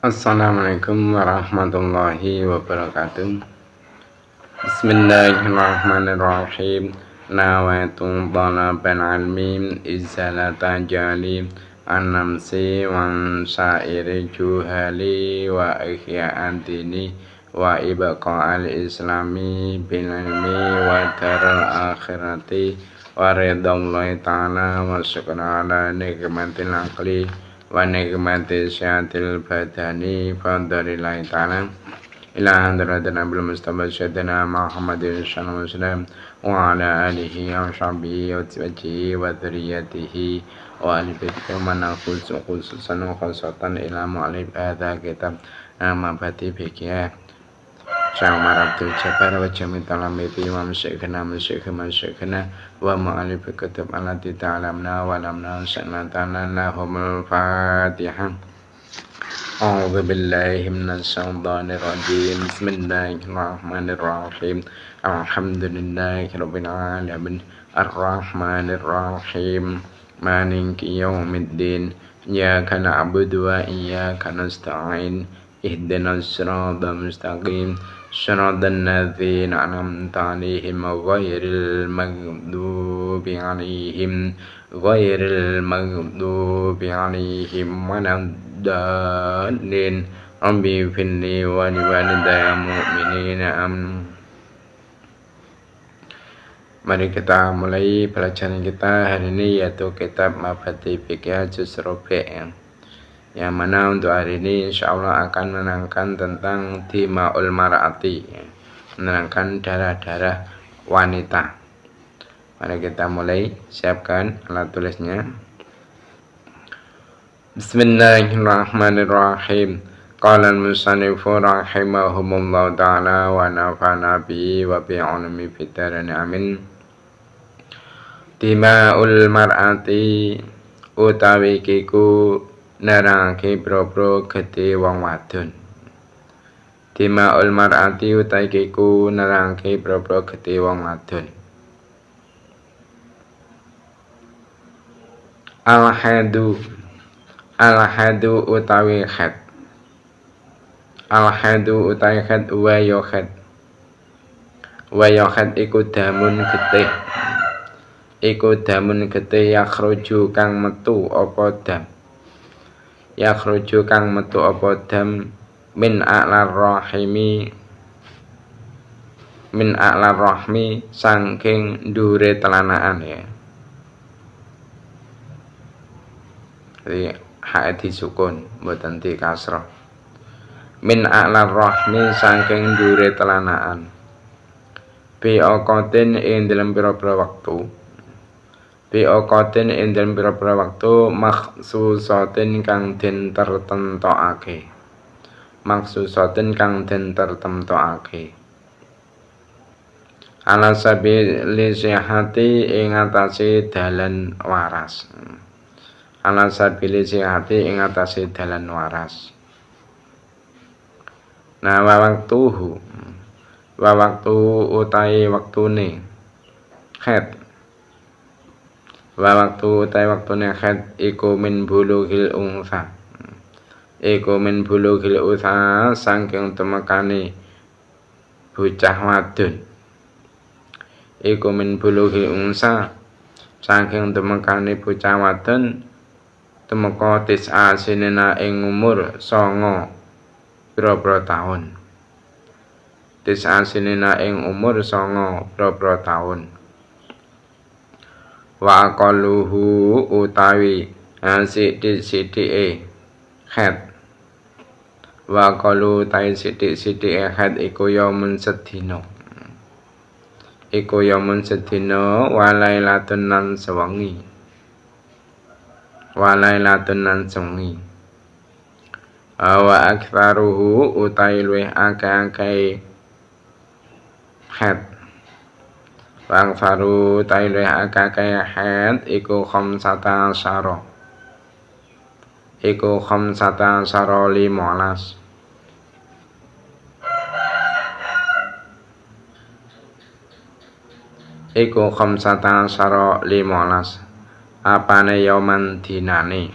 Assalamualaikum warahmatullahi wabarakatuh. Bismillahirrahmanirrahim. Nawaitu talabal ilmi izalata jali anamsi wan syairi juhali wa ihya'an dini wa ibqa'al islami bil ilmi wa daral akhirati wa ridallahi ta'ala wa syukra ala nikmatil aqli wa nikmati syatil badani fadlillahi ta'ala ila hadratin Nabil Mustafa Syedina Muhammadin sallallahu alaihi wasallam wa ala alihi wa sahbihi wa tabi'ihi wa dzurriyyatihi wa ali baitihi man khususan wa khasatan ila mu'alif hadza kitab nama bati fikih Syamaratul Jabar wa jami' talamibi wa masyikhina wa mu'alif kitab alati ta'alamna wa lamna sanatana lahumul fatihah. A'udzu billahi minasy syaithanir rajim. Bismillahirrahmanirrahim. Alhamdulillahirabbil alamin. Arrahmanir rahim. Maliki yaumiddin. Iyyaka na'budu wa iyyaka nasta'in. Ihdinas siratal mustaqim. Shiratal ladzina an'amta 'alaihim ghairil maghdubi 'alaihim waladdallin. Rabbi firli wa liwalidayya mu'minina amin. Mari kita mulai pelajaran kita hari ini, yaitu kitab Mabhati Fikih Juz Rabi', yang mana untuk hari ini insyaallah akan menerangkan tentang Dima'ul Mar'ati, menerangkan darah-darah wanita. Mari kita mulai, siapkan alat tulisnya. Bismillahirrahmanirrahim. Qala al-musannifu rahimahumullah ta'ala wa nafa'ana bihi wa bi'ulumi fid-dharain amin. Dima'ul mar'ati utawi kiku nerangake boro-boro gedhe wong wadon. Dima'ul mar'ati utawi kiku nerangake boro-boro gedhe wong wadon. Al-hadu utawi khed. Al-hadu utawi khed wa ya khed. Wa ya khed iku damun getih. Iku damun getih yakhruju kang metu apa dam. Yakhruju kang metu apa dam min a'lar rahmi saking ndure telanaan ya. Jadi hak disukun mboten di kasrah. Min a'lar rahmi saking ndure telanaan. Bi aqatin ing dalem pira-pira wektu. Bi aqatin ing dalem pira-pira wektu makhsusatin kang den tertentokake. Makhsusatin kang den tertentokake. Ala sabili sihati ing atase dalan waras. Ala sabili sihati ing atase dalan waras. Nah, wa waktu utai waktune khed. Wa waktu utai waktune khed iku min bulughil unsa. Iku min bulughil unsa saking temekane bocah wadon. Iku min bulughil unsa saking temekane bocah wadon temeka tis'a sinina ing umur 9 pira-pira taun. Tis'a sinina ing umur 9 pira-pira taun. Wa aqalluhu utawi sithik-sithike khed. Wa aqallu utawi sithik-sithike khed iku yaumun sedina. Iku yaumun sedina walailatun lan sewengi. Walailatun lan sewengi. Wa aktsaruhu utawi luwih akeh-akeh khed. Wa aktsaru utawi luwih akeh-akeh khed iku khamsata asyara. Iku khamsata asyara 15. Iku khamsata asyara 15. Apane yauman dinane.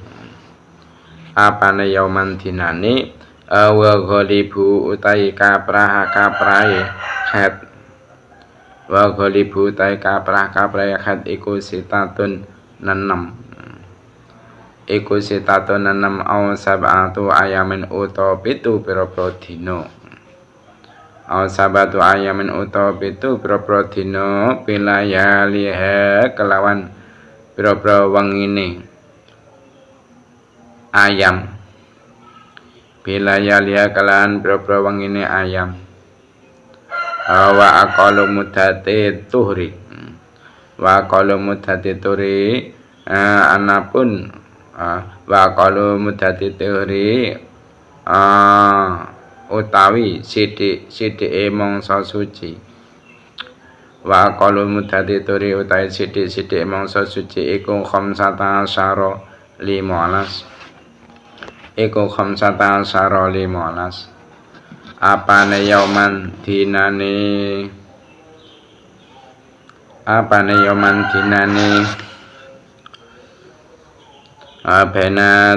Apane yauman dinane wa ghalibu utai kaprahe khat wa ghalibu utai kaprahe khat iku sitatun nenem iku sitatun nenem au sab'atu ayamin uta pitu pira-pira dina au sab'atu ayamin uta pitu pira-pira dina bilayaliha kelawan pira-pira wengine ayam bilayaliha kelawan pira-pira wengine ayam wa aqalu muddati tuhri wa aqalu muddati tuhri anapun wa aqalu muddati tuhri utawi sithik-sithike mangsa suci wa aqalu muddati tuhri utawi sithik-sithike mangsa suci iku khamsata asyara 15 iku khamsata asyara 15 apane yauman dinane bena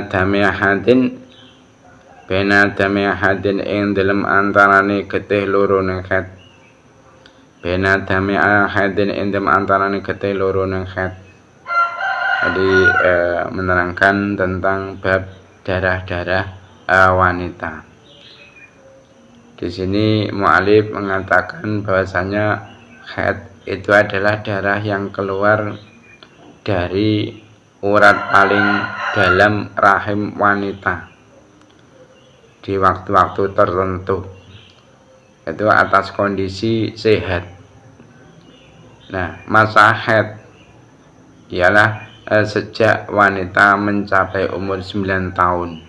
damiahatin ing dalem antarane getih loro ning khat bena damiahatin ing dalem antarane getih loro ning khat. Jadi menerangkan tentang bab darah-darah wanita. Di sini mu'alif mengatakan bahwasanya haid itu adalah darah yang keluar dari urat paling dalam rahim wanita di waktu-waktu tertentu, itu atas kondisi sehat. Nah, masa haid ialah sejak wanita mencapai umur 9 tahun.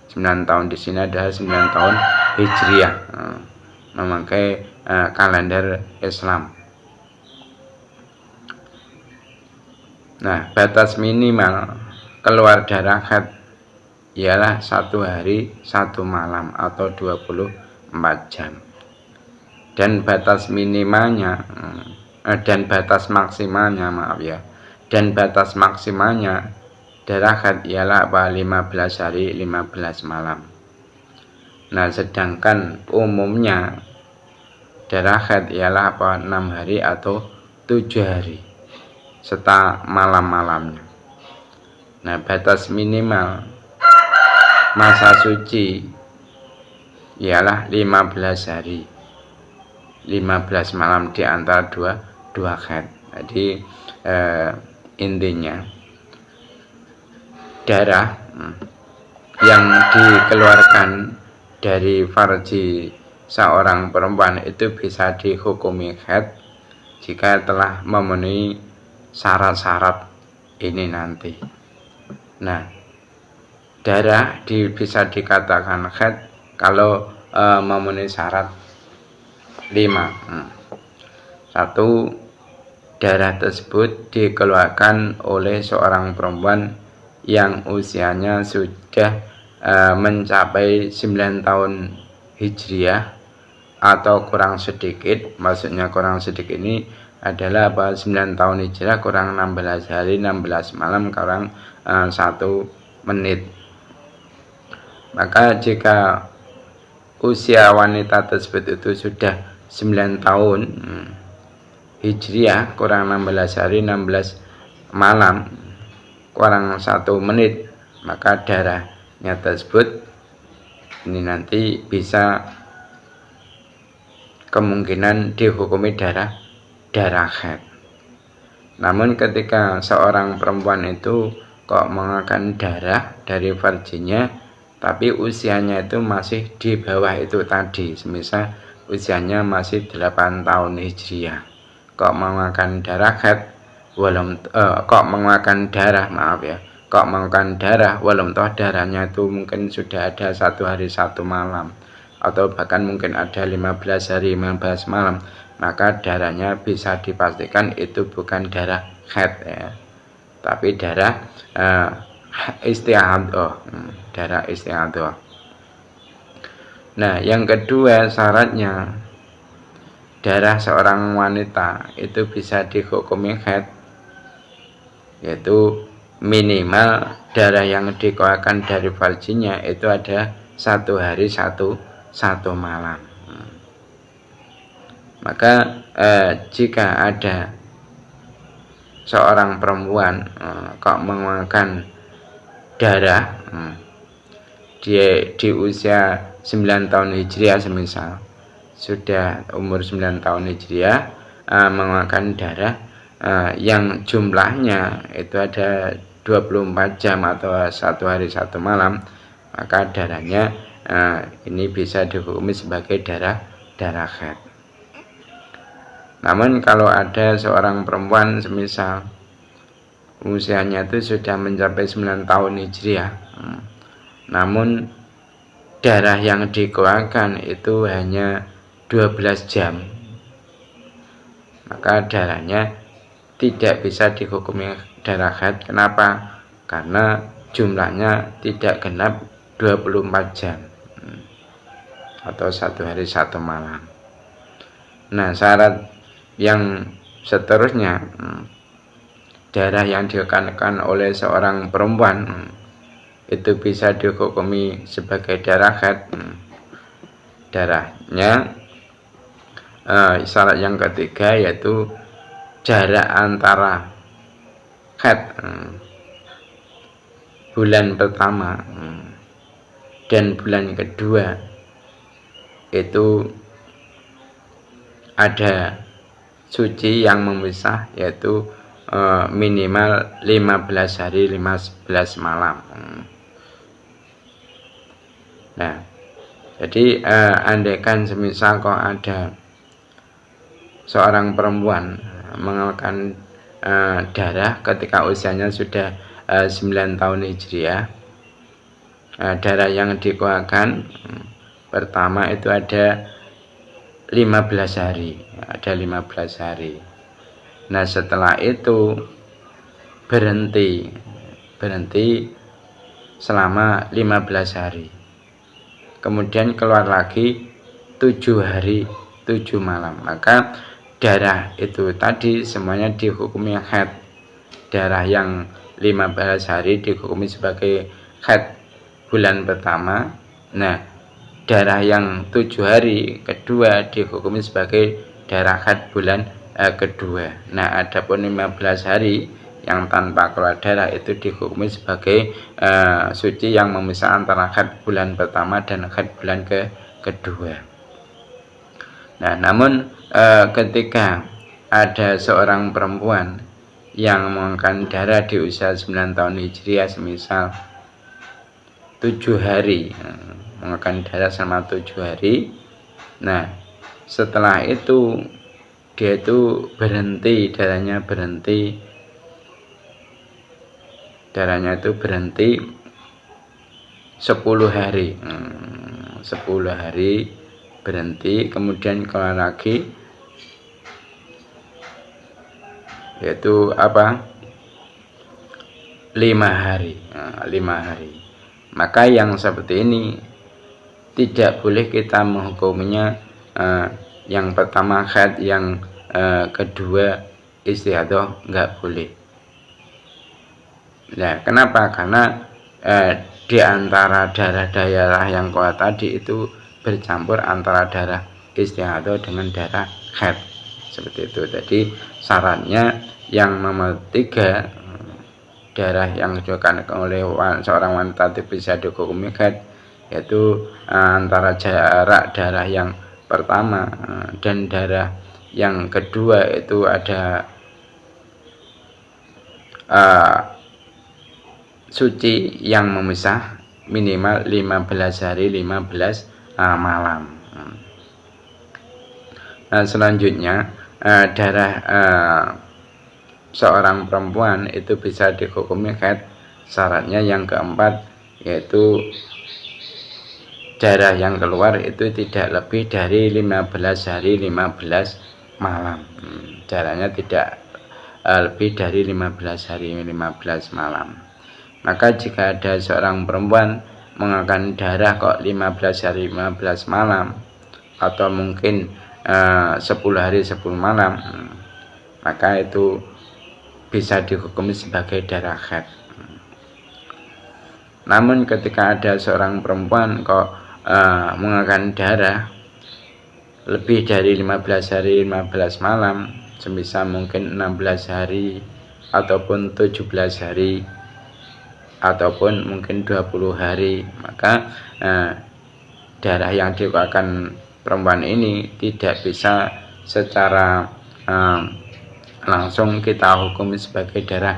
9 tahun di sini adalah 9 tahun Hijriah, memakai kalender Islam. Nah, batas minimal keluar darah haid ialah 1 hari 1 malam atau 24 jam. Dan batas minimalnya dan batas maksimalnya dan batas maksimalnya darah haid ialah 15 hari 15 malam. Nah, sedangkan umumnya darah haid ialah 6 hari atau 7 hari serta malam-malamnya. Nah, batas minimal masa suci ialah 15 hari 15 malam di antara dua haid. Jadi intinya darah yang dikeluarkan dari farji seorang perempuan itu bisa dihukumi haid jika telah memenuhi syarat-syarat ini nanti. Nah, darah bisa dikatakan haid kalau memenuhi syarat 5. 1. Darah tersebut dikeluarkan oleh seorang perempuan yang usianya sudah mencapai 9 tahun Hijriah atau kurang sedikit. Maksudnya kurang sedikit ini adalah 9 tahun Hijriah kurang 16 hari 16 malam kurang 1 menit. Maka jika usia wanita tersebut itu sudah 9 tahun Hijriah kurang 16 hari 16 malam kurang 1 menit, maka darahnya tersebut ini nanti bisa kemungkinan dihukumi darah haid. Namun ketika seorang perempuan itu kok mengeluarkan darah dari farjinya tapi usianya itu masih di bawah itu tadi, semisal usianya masih 8 tahun Hijriah, kok mengeluarkan darah haid kok mengeluarkan darah walau toh darahnya itu mungkin sudah ada 1 hari 1 malam atau bahkan mungkin ada 15 hari 15 malam, maka darahnya bisa dipastikan itu bukan darah haid ya, tapi darah istihadah, darah istihadah. Nah, yang kedua syaratnya darah seorang wanita itu bisa dihukumi haid, yaitu minimal darah yang dikeluarkan dari farjinya itu ada 1 hari 1 malam. Maka jika ada seorang perempuan kok mengeluarkan darah dia di usia 9 tahun Hijriah, semisal sudah umur 9 tahun Hijriah, mengeluarkan darah yang jumlahnya itu ada 24 jam atau 1 hari 1 malam, maka darahnya ini bisa dihukumi sebagai darah haid. Namun kalau ada seorang perempuan semisal usianya itu sudah mencapai 9 tahun Hijriah, namun darah yang dikeluarkan itu hanya 12 jam, maka darahnya tidak bisa dihukumi darah haid. Kenapa? Karena jumlahnya tidak genap 24 jam atau 1 hari 1 malam. Nah, syarat yang seterusnya, darah yang dikeluarkan oleh seorang perempuan itu bisa dihukumi sebagai darah haid. Darahnya syarat yang ketiga yaitu jarak antara haid bulan pertama dan bulan kedua itu ada suci yang memisah, yaitu minimal 15 hari 15 malam. Nah, jadi andaikan semisal kok ada seorang perempuan mengeluarkan darah ketika usianya sudah 9 tahun Hijriah, darah yang dikeluarkan pertama itu ada 15 hari, ada 15 hari. Nah, setelah itu berhenti selama 15 hari. Kemudian keluar lagi 7 hari 7 malam. Maka darah itu tadi semuanya dihukumi haid. Darah yang 15 hari dihukumi sebagai haid bulan pertama. Nah, darah yang 7 hari kedua dihukumi sebagai darah haid bulan kedua. Nah, adapun 15 hari yang tanpa keluar darah itu dihukumi sebagai suci yang memisah antara haid bulan pertama dan haid bulan kedua. Nah, namun ketika ada seorang perempuan yang mengeluarkan darah di usia 9 tahun Hijriah, semisal 7 hari, mengeluarkan darah selama 7 hari. Nah, setelah itu dia itu berhenti, darahnya itu berhenti 10 hari, 10 hari berhenti, kemudian keluar lagi, yaitu 5 hari, 5 hari. Maka yang seperti ini tidak boleh kita menghukuminya yang pertama haid, yang kedua istihadah, enggak boleh. Nah, kenapa? Karena di antara darah yang kuat tadi itu bercampur antara darah istihadah dengan darah haid, seperti itu. Jadi syaratnya yang nomor 3, darah yang dikeluarkan oleh seorang wanita itu bisa dihukumi haid, yaitu antara jarak darah yang pertama dan darah yang kedua itu ada suci yang memisah minimal 15 hari 15 malam. Nah, selanjutnya darah seorang perempuan itu bisa dihukumi haid. Syaratnya yang keempat yaitu darah yang keluar itu tidak lebih dari 15 hari 15 malam. Darahnya tidak lebih dari 15 hari 15 malam. Maka jika ada seorang perempuan mengeluarkan darah kok 15 hari 15 malam, atau mungkin 10 hari 10 malam, maka itu bisa dihukumi sebagai darah haid. Namun ketika ada seorang perempuan kok mengeluarkan darah lebih dari 15 hari 15 malam, semisal mungkin 16 hari ataupun 17 hari ataupun mungkin 20 hari, maka darah yang dikeluarkan perempuan ini tidak bisa secara langsung kita hukumi sebagai darah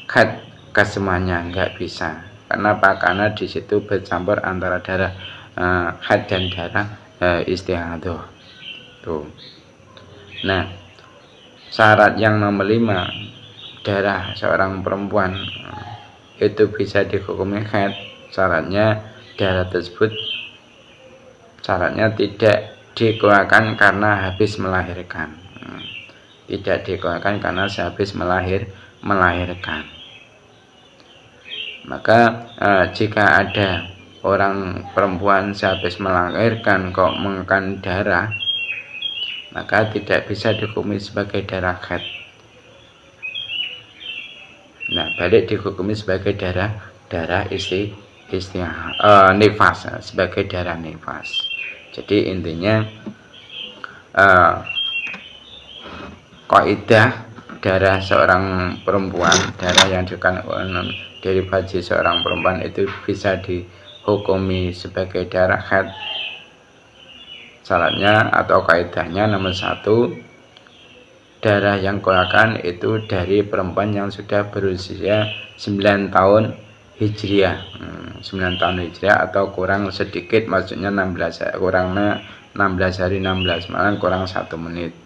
haid kesemuanya, nggak bisa. Kenapa? Karena di situ bercampur antara darah haid dan darah istihadah. Tuh. Nah, syarat yang nomor 5, darah seorang perempuan itu bisa dihukumi haid. Syaratnya darah tersebut tidak dikeluarkan karena habis melahirkan. Tidak dikeluarkan karena sehabis melahirkan. Maka jika ada orang perempuan sehabis melahirkan kok mengeluarkan darah, maka tidak bisa dihukumi sebagai darah haid. Nah, balik dihukumi sebagai darah nifas, sebagai darah nifas. Jadi intinya kaidah darah seorang perempuan, darah yang dari bagi seorang perempuan itu bisa dihukumi sebagai darah haid. Syaratnya atau kaidahnya nomor 1, darah yang keluarkan itu dari perempuan yang sudah berusia 9 tahun Hijriah. 9 tahun Hijriah atau kurang sedikit, maksudnya 16 hari 16 malam kurang 1 menit.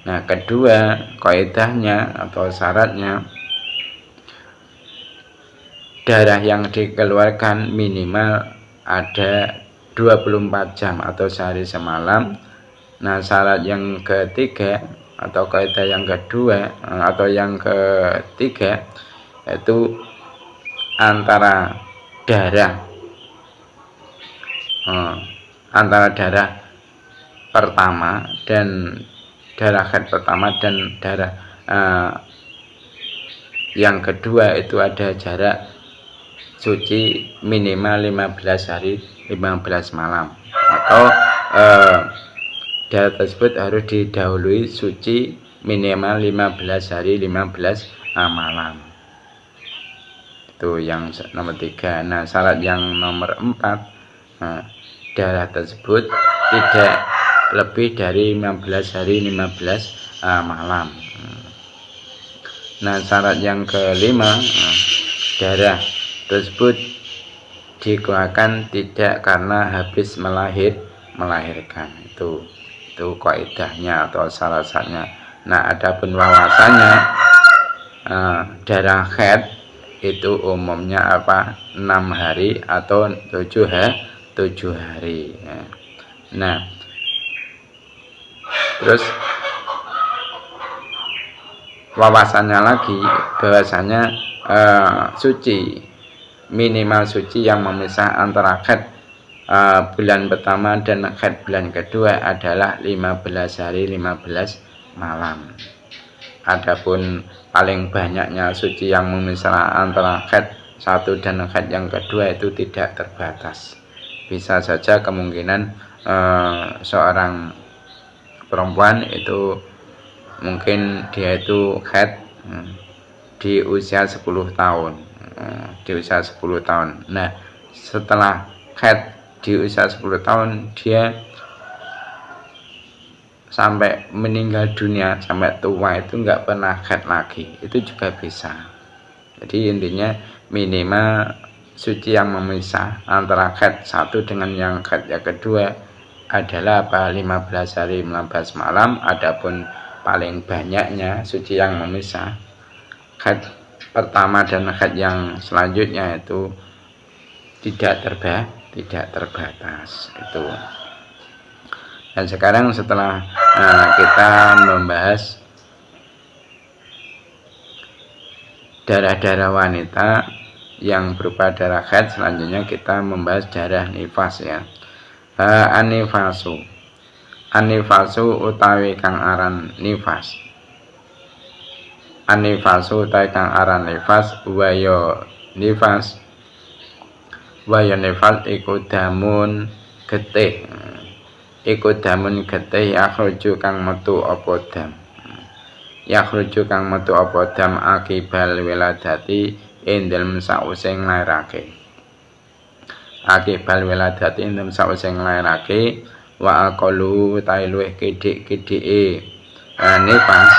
Nah, kedua kaidahnya atau syaratnya, darah yang dikeluarkan minimal ada 24 jam atau sehari semalam. Nah, syarat yang ketiga atau kaidah yang kedua atau yang ketiga yaitu antara darah pertama dan darah haid pertama dan darah yang kedua itu ada jarak suci minimal 15 hari 15 malam, atau darah tersebut harus didahului suci minimal 15 hari 15 malam. Itu yang nomor 3. Nah, syarat yang nomor 4, darah tersebut tidak lebih dari 15 hari 15 malam. Nah, syarat yang kelima, darah tersebut dikeluarkan tidak karena habis melahirkan. Itu kaidahnya atau syaratnya. Nah, adapun wawasannya, darah haid itu umumnya 6 hari atau 7 hari. Nah, terus wawasannya lagi bahwasanya suci, minimal suci yang memisah antara haid bulan pertama dan haid bulan kedua adalah 15 hari 15 malam. Adapun paling banyaknya suci yang memisah antara haid 1 dan haid yang kedua itu tidak terbatas. Bisa saja kemungkinan seorang perempuan itu mungkin dia itu haid di usia 10 tahun. Nah, setelah haid di usia 10 tahun dia sampai meninggal dunia, sampai tua itu nggak pernah haid lagi, itu juga bisa. Jadi intinya minimal suci yang memisah antara haid 1 dengan yang haid yang kedua adalah 15 hari 15 malam. Adapun paling banyaknya suci yang memisah haid pertama dan haid yang selanjutnya itu tidak terbatas itu. Dan sekarang setelah kita membahas darah-darah wanita yang berupa darah haid, selanjutnya kita membahas darah nifas ya. Anifasu utawi kang aran nifas. Anifasu utawi kang aran nifas wayo nifas Wa ya nifas iku damun getih. Iku damun getih yakhruju kang metu apa dam. Yakhruju kang metu apa dam akibal wiladati ing dalem sause nglairake. Akibal wiladati ing dalem sause nglairake wa aqalu tailuh kidik-kidike nifas.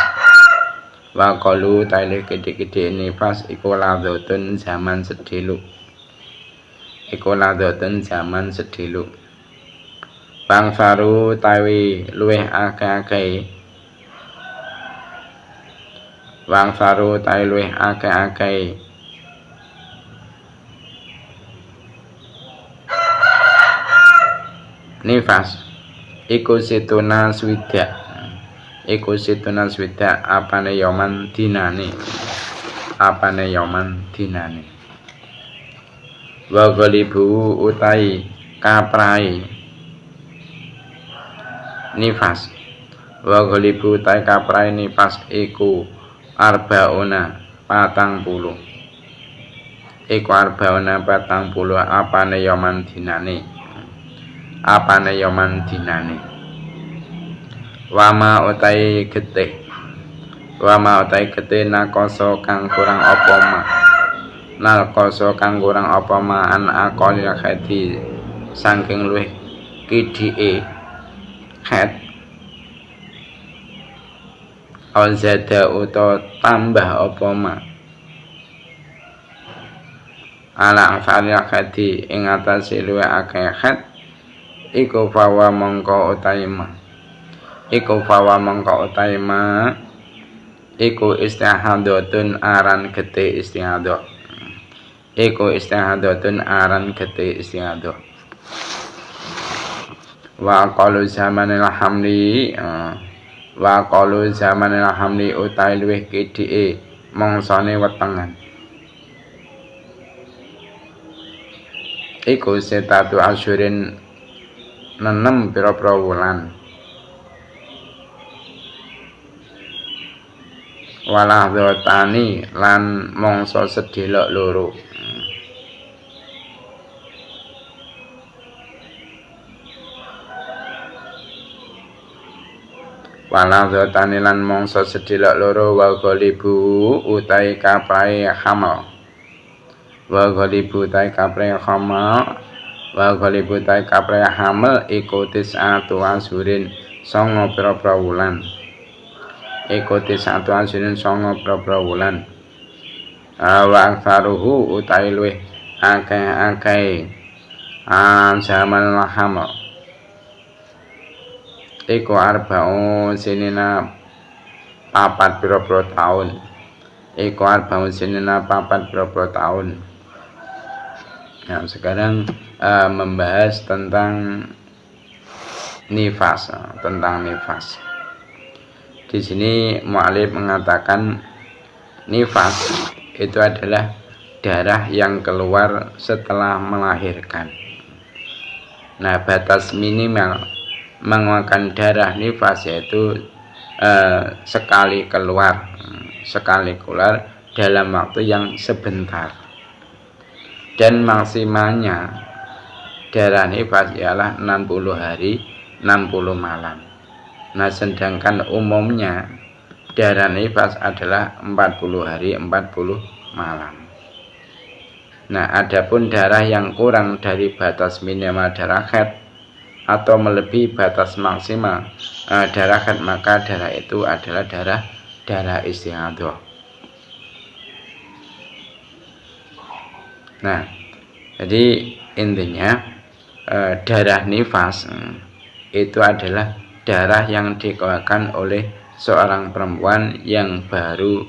Wa aqalu tailuh kidik-kidike nifas iku ladhatun zaman sediluk. Iku ladhatun zaman sediluk. Bang faru tawi luweh akeh-akeh. Bang faru tawi luweh akeh-akeh. Nifas iku situna swidak. Iku situna swidak apane yoman dinane. Apane yoman dinane. Wa ghalibu utai kaprai nifas. Wa ghalibu utai kaprai nifas iku arbauna 40. Iku arbauna 40 apane yoman dinane. Apane yoman dinane. Wama utai getih. Wama utai getih nakoso kang kurang apa ma. Nakoso kang kurang apa ma an aqalil khati saking luwih kidike khat. Azada uta tambah apa ma. Ala afalil khati ing atase luwih akeh khat. Iku fawa mongko utaima. Iku fawa mongko utaima. Iku istihadatun aran gete istihadah. Iku istihadatun aran gete istihadah. Wa qalu zamanil hamli. Wa qalu zamanil hamli utai luwih kidike mongsane wetengan. Iku setatu asyurin 6 pira-pira wulan. Walahdhatani lan mangsa sedhelok loro. Walahdhatani lan mangsa sedhelok loro wa ghalibu utai kaprae hamal. Wa ghalibu utai kaprae hamal. Wa ghalibu utai kaprae hamal iku tis'atu asyurin 9 pira-pira wulan. Ikuti satu asyurin 9 pira-pira wulan. Wa aktsaruhu utai luwih akeh-akeh zaman hamal. Iku arba'u sinina 4 pira-pira taun. Iku arba'u sinina 4 pira-pira taun. Nah, sekarang membahas tentang nifas, tentang nifas. Di sini mu'alif mengatakan nifas itu adalah darah yang keluar setelah melahirkan. Nah, batas minimal mengeluarkan darah nifas yaitu sekali keluar dalam waktu yang sebentar. Dan maksimalnya darah nifas ialah 60 hari 60 malam. Nah, sedangkan umumnya darah nifas adalah 40 hari 40 malam. Nah, adapun darah yang kurang dari batas minimal darah haid atau melebihi batas maksimal darah haid, maka darah itu adalah darah istihadah. Nah, jadi intinya darah nifas itu adalah darah yang dikeluarkan oleh seorang perempuan yang baru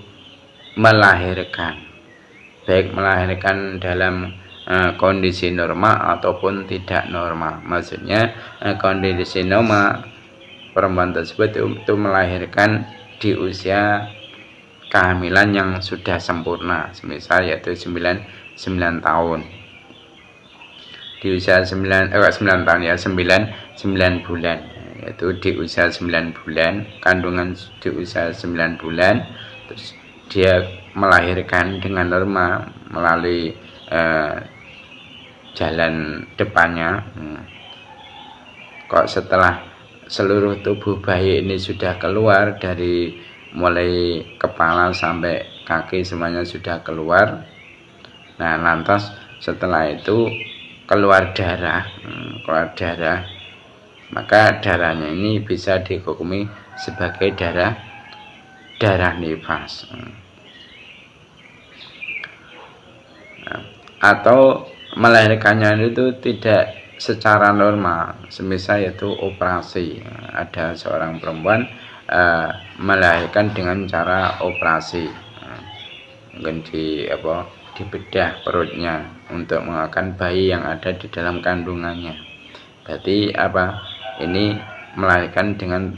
melahirkan, baik melahirkan dalam kondisi normal ataupun tidak normal. Maksudnya kondisi normal perempuan tersebut itu melahirkan di usia kehamilan yang sudah sempurna, semisal yaitu 9 tahun. Di usia 9 tahun ya, 9 bulan. Yaitu di usia 9 bulan, kandungan di usia 9 bulan, terus dia melahirkan dengan normal melalui jalan depannya. Kok setelah seluruh tubuh bayi ini sudah keluar, dari mulai kepala sampai kaki semuanya sudah keluar. Nah, lantas setelah itu keluar darah, maka darahnya ini bisa dihukumi sebagai darah nifas. Atau melahirkannya itu tidak secara normal, semisal yaitu operasi. Ada seorang perempuan melahirkan dengan cara operasi, mungkin dibedah perutnya untuk mengeluarkan bayi yang ada di dalam kandungannya. Berarti ini melahirkan dengan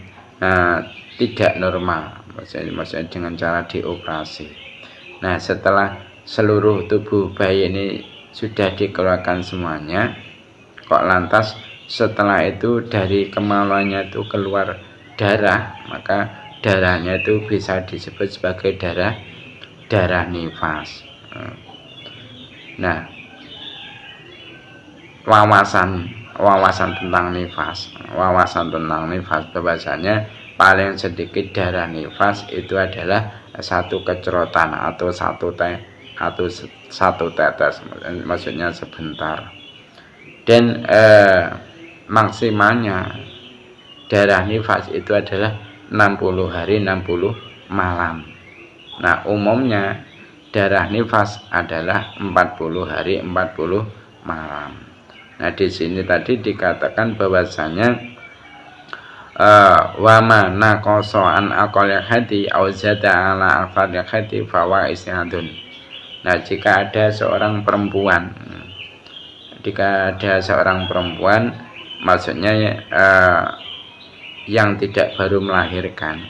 tidak normal, maksudnya dengan cara dioperasi. Nah, setelah seluruh tubuh bayi ini sudah dikeluarkan semuanya, kok lantas setelah itu dari kemaluannya itu keluar darah, maka darahnya itu bisa disebut sebagai darah nifas. Nah, wawasan tentang nifas bahwasanya paling sedikit darah nifas itu adalah satu kecerotan atau satu tetes, maksudnya sebentar. Dan maksimalnya darah nifas itu adalah 60 hari 60 malam. Nah, umumnya darah nifas adalah 40 hari 40 malam. Nah, di sini tadi dikatakan bahwasanya wa ma naqasa an aqal hati au zada ala aqal hati fa wa istihadun. Nah, jika ada seorang perempuan, maksudnya yang tidak baru melahirkan,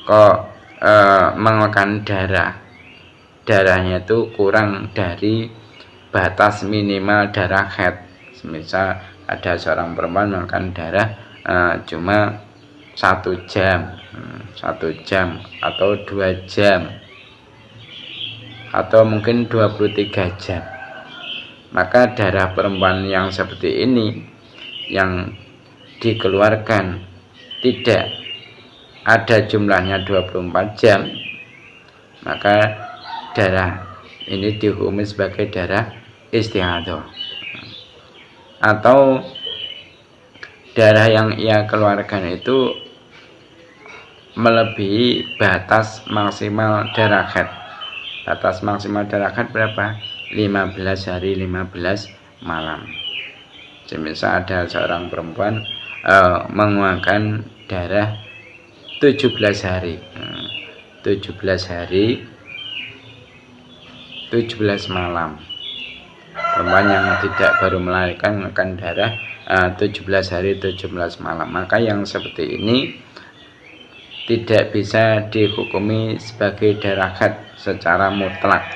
kok mengeluarkan darahnya itu kurang dari batas minimal darah haid. Misal ada seorang perempuan mengeluarkan darah cuma 1 jam atau 2 jam atau mungkin 23 jam, maka darah perempuan yang seperti ini yang dikeluarkan tidak ada jumlahnya 24 jam, maka darah ini dihukumi sebagai darah istihadah. Atau darah yang ia keluarkan itu melebihi batas maksimal darah haid. Batas maksimal darah haid berapa? 15 hari 15 malam. Semisal ada seorang perempuan mengeluarkan darah 17 hari 17 malam. Perempuan yang tidak baru melahirkan mengeluarkan darah 17 hari 17 malam, maka yang seperti ini tidak bisa dihukumi sebagai darah haid secara mutlak,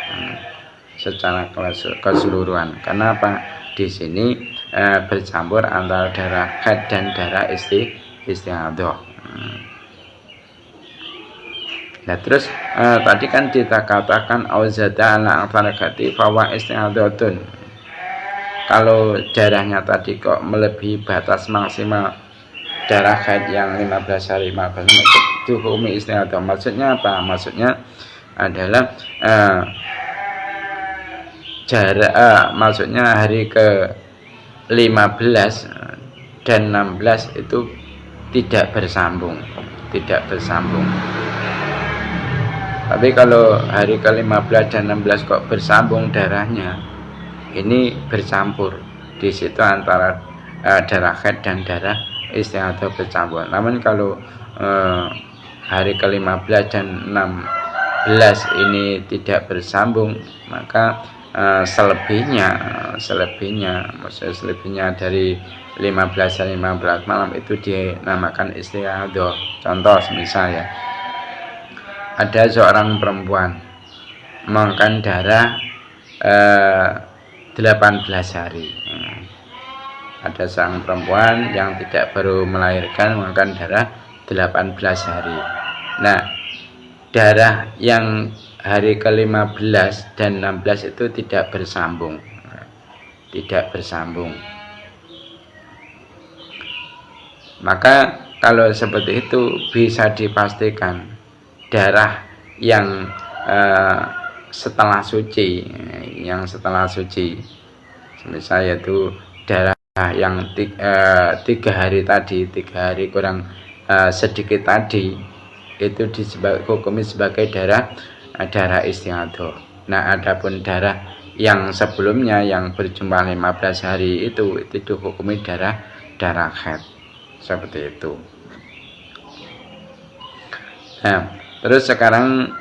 secara keseluruhan. Kenapa? Di sini bercampur antara darah haid dan darah istihadah. Nah, terus tadi kan kita katakan auzada ala afarqati fawa istihadatun. Kalau darahnya tadi kok melebihi batas maksimal darah haid yang 15 hari 15 itu hukumi istihadah. Maksudnya apa? Maksudnya adalah maksudnya hari ke 15 dan 16 itu tidak bersambung. Tapi kalau hari ke 15 dan 16 kok bersambung darahnya, ini bercampur. Di situ antara darah haid dan darah istihadah bercampur. Namun kalau hari ke 15 dan 16 ini tidak bersambung, maka selebihnya dari 15 dan 15 malam itu dinamakan istihadah. Contoh misalnya ada seorang perempuan mengeluarkan darah 18 hari. Ada seorang perempuan yang tidak baru melahirkan mengeluarkan darah 18 hari. Nah, darah yang hari ke-15 dan 16 itu tidak bersambung. Maka kalau seperti itu bisa dipastikan darah yang setelah suci, misalnya itu darah yang 3 hari tadi, 3 hari kurang sedikit tadi, itu dihukumi sebagai darah istihadah. Nah, adapun darah yang sebelumnya yang berjumlah 15 hari itu dihukumi darah haid. Seperti itu. Nah, terus sekarang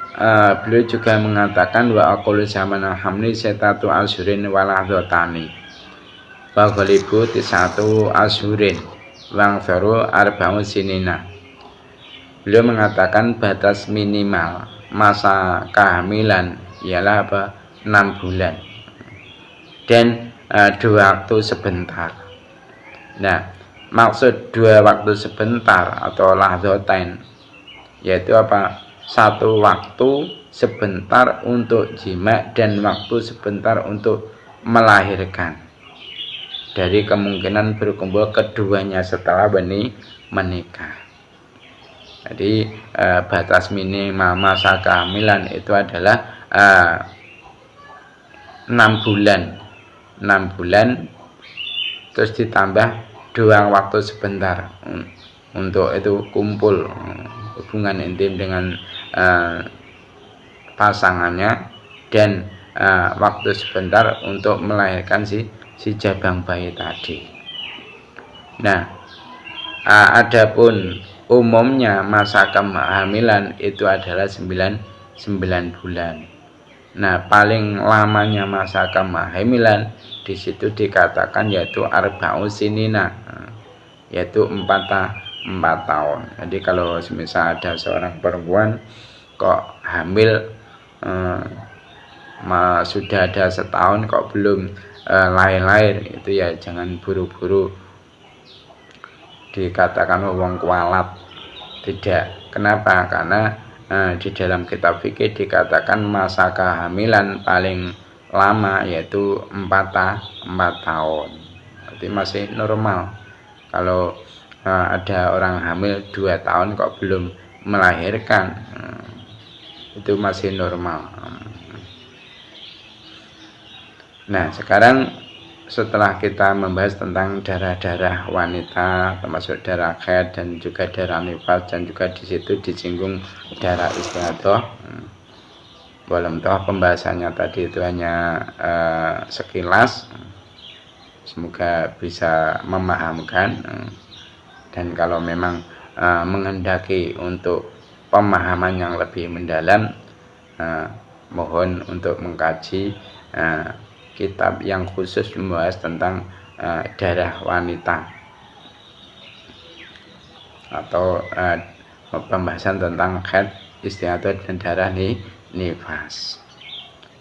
beliau juga mengatakan wa aqulu zaman hamli setatu asyurin walahdotani wa ghalibu tisatu asyurin wang faru arba'u sinina. Beliau mengatakan batas minimal masa kehamilan ialah 6 bulan dan 2 waktu sebentar. Nah, maksud 2 waktu sebentar atau lahdhotain yaitu 1 waktu sebentar untuk jima dan waktu sebentar untuk melahirkan, dari kemungkinan berkumpul keduanya setelah menikah. Jadi batas minimal masa kehamilan itu adalah 6 bulan terus ditambah 2 waktu sebentar untuk itu kumpul hubungan intim dengan pasangannya dan waktu sebentar untuk melahirkan si jabang bayi tadi. Nah, adapun umumnya masa kehamilan itu adalah 9 bulan. Nah, paling lamanya masa kehamilan di situ dikatakan yaitu arba'u sinina, yaitu 4 tahun. Jadi kalau misal ada seorang perempuan kok hamil sudah ada setahun kok belum lahir, itu ya jangan buru-buru dikatakan wong kualat. Tidak. Kenapa? Karena di dalam kitab fikih dikatakan masa kehamilan paling lama yaitu 4 tahun. Jadi masih normal. Kalau ada orang hamil 2 tahun kok belum melahirkan, itu masih normal. Nah, sekarang setelah kita membahas tentang darah-darah wanita, termasuk darah haid dan juga darah nifas, dan juga di situ disinggung darah istihadah. Walau toh pembahasannya tadi itu hanya sekilas, semoga bisa memahamkan. Dan kalau memang menghendaki untuk pemahaman yang lebih mendalam, mohon untuk mengkaji kitab yang khusus membahas tentang darah wanita atau pembahasan tentang haid, istihadah dan darah nifas.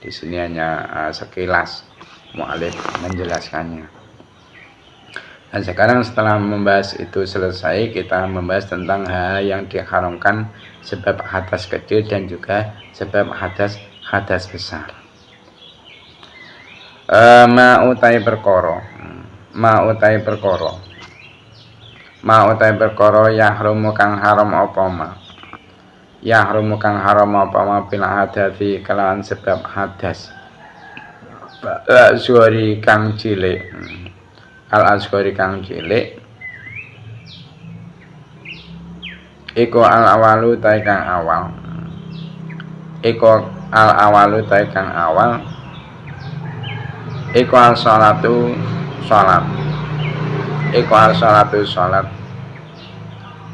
Di sini hanya sekilas mu'alif menjelaskannya. Dan sekarang setelah membahas itu selesai, kita membahas tentang hal yang diharamkan sebab hadas kecil dan juga sebab hadas besar. Ma'utai perkara yahrumu kang haram apa ma bil hadathi kelawan sebab hadas al-asghari kang cilik iku al-awalu ta kang awal iku al-salatu salat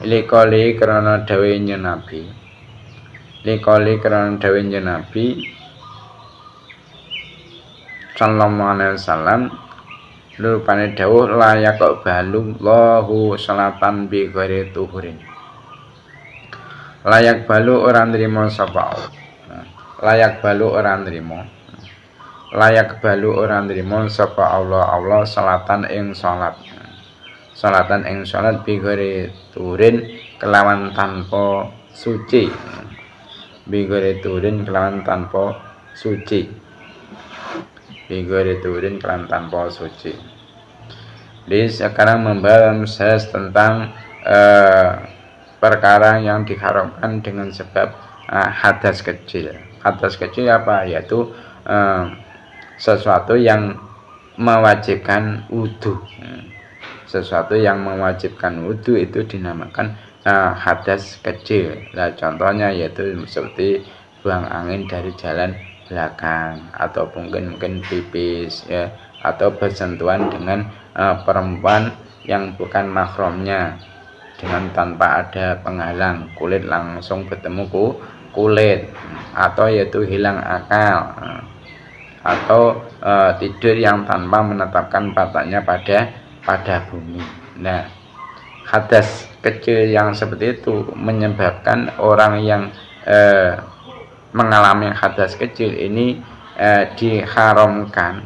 likoli krana dawuh Nabi sallallahu alaihi wasallam rupane dawuh layak balu Allahu salatan bi ghairi tuhurin. Layak balu orang nrimo sapa sapa Allah salatan ing salat bi ghairi tuhurin kelawan tanpa suci. bigore turin kelawan tanpa suci. Bigore turin kelawan tanpa suci. Jadi sekarang membahas tentang perkara yang diharamkan dengan sebab hadas kecil. Hadas kecil apa? Yaitu sesuatu yang mewajibkan wudu. Sesuatu yang mewajibkan wudu itu dinamakan hadas kecil. Nah, contohnya yaitu seperti buang angin dari jalan belakang, atau mungkin pipis ya, atau bersentuhan dengan perempuan yang bukan mahramnya dengan tanpa ada penghalang, kulit langsung bertemu kulit, atau yaitu hilang akal, atau tidur yang tanpa menetapkan pantatnya pada bumi. Nah, hadas kecil yang seperti itu menyebabkan orang yang mengalami hadas kecil ini diharamkan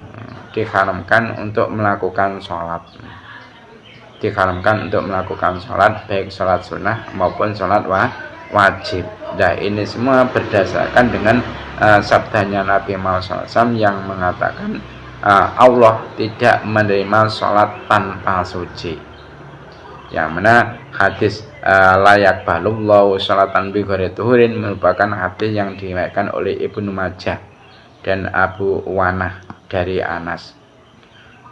untuk melakukan sholat. Diharamkan untuk melakukan sholat, baik sholat sunnah maupun sholat wajib. Nah, ini semua berdasarkan dengan sabdanya Nabi Muhammad SAW yang mengatakan Allah tidak menerima sholat tanpa suci. Yang mana hadis layak balullahu sholatan bi ghairi tuhurin merupakan hadis yang diriwayatkan oleh Ibnu Majah dan Abu Wanah dari Anas,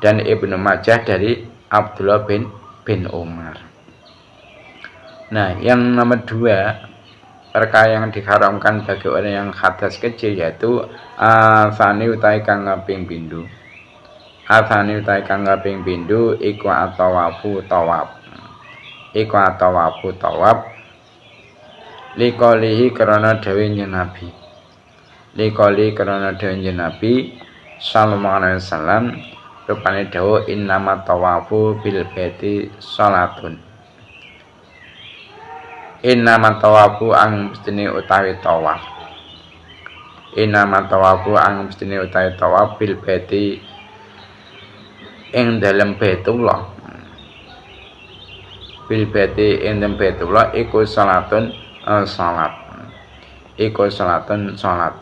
dan Ibnu Majah dari Abdullah bin Umar. Nah, yang nomor 2 perkara yang diharamkan bagi orang yang hadas kecil yaitu afani utai kang kaping pindho. Afani utai kang kaping pindho iku atawafu tawab. Iku atawafu tawab liqalihi karena dawuh Nabi. Liqali karena dawuh Nabi sallallahu alaihi wasallam rupane dawuh innama tawafu bil baiti salatun. Innama tawafu ang mestine utawi tawaf. Innama tawafu ang mestine utawi tawaf bil baiti ing dalem Baitullah. Bil baiti ing dalem Baitullah iku salatun salat. Iku salatun salat.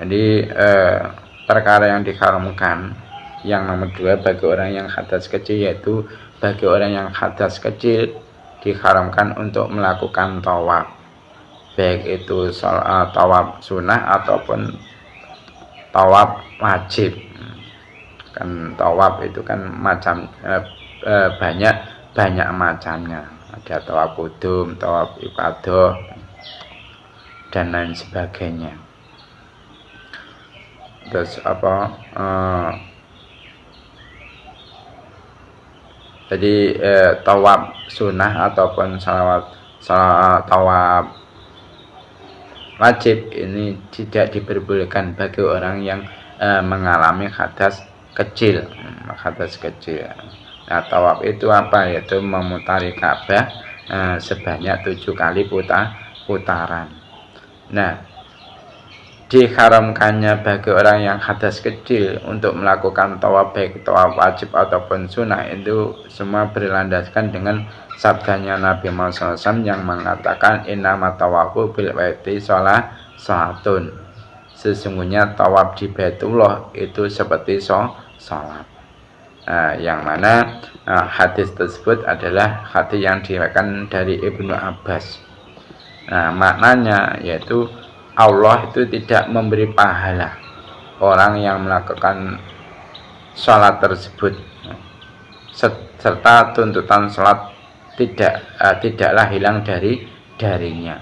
Jadi perkara yang diharamkan yang nomor 2 bagi orang yang hadas kecil yaitu bagi orang yang hadas kecil diharamkan untuk melakukan tawaf, baik itu tawaf sunnah ataupun tawaf wajib. Kan tawaf itu kan macam banyak macamnya. Ada tawaf kudum, tawaf ifadah dan lain sebagainya. Terus jadi tawaf sunnah ataupun tawaf wajib ini tidak diperbolehkan bagi orang yang mengalami hadas kecil. Nah, tawaf itu apa? Yaitu memutari Ka'bah sebanyak 7 kali putaran. Nah, diharamkannya bagi orang yang hadas kecil untuk melakukan tawaf, baik tawaf wajib ataupun sunnah, itu semua berlandaskan dengan sabdanya Nabi Muhammad SAW yang mengatakan innama tawafu bil baiti salatun. Sesungguhnya tawaf di Baitullah itu seperti salat. Yang mana hadis tersebut adalah hadis yang diriwayatkan dari Ibnu Abbas. Maknanya yaitu Allah itu tidak memberi pahala orang yang melakukan sholat tersebut, serta tuntutan sholat tidaklah hilang darinya.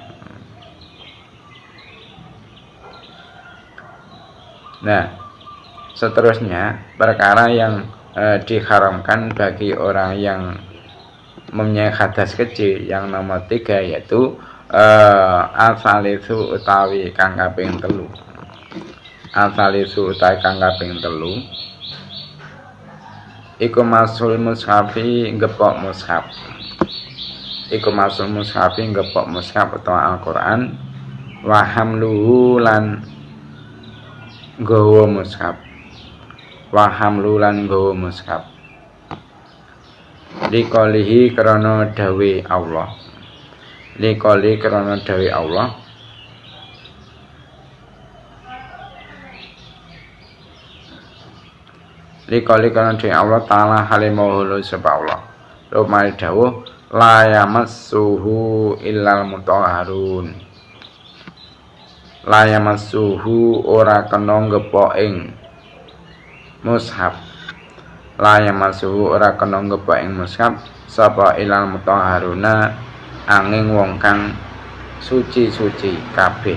Nah, seterusnya perkara yang diharamkan bagi orang yang mempunyai hadas kecil yang nomor 3 yaitu asalisu utawi kang kaping 3. Asalisu utawi kang kaping 3 iku masul mushafi gepok mushaf. Iku masul mushafi gepok mushaf utawa Al-Qur'an wa hamluhu lan gawa mushaf. Wa hamluhu lan gawa mushaf. Liqalihi krana dawe Allah. Likoli krana dawi Allah likoli krana dawi Allah ta'ala halimahulu sapa Allah rumai dawuh la yamassuhu illal mutahharun la yamassuhu ora kena ngepok ing mushaf la yamassuhu ora kena ngepok ing mushaf sapa illal mutahharuna angin wong kang suci-suci kabeh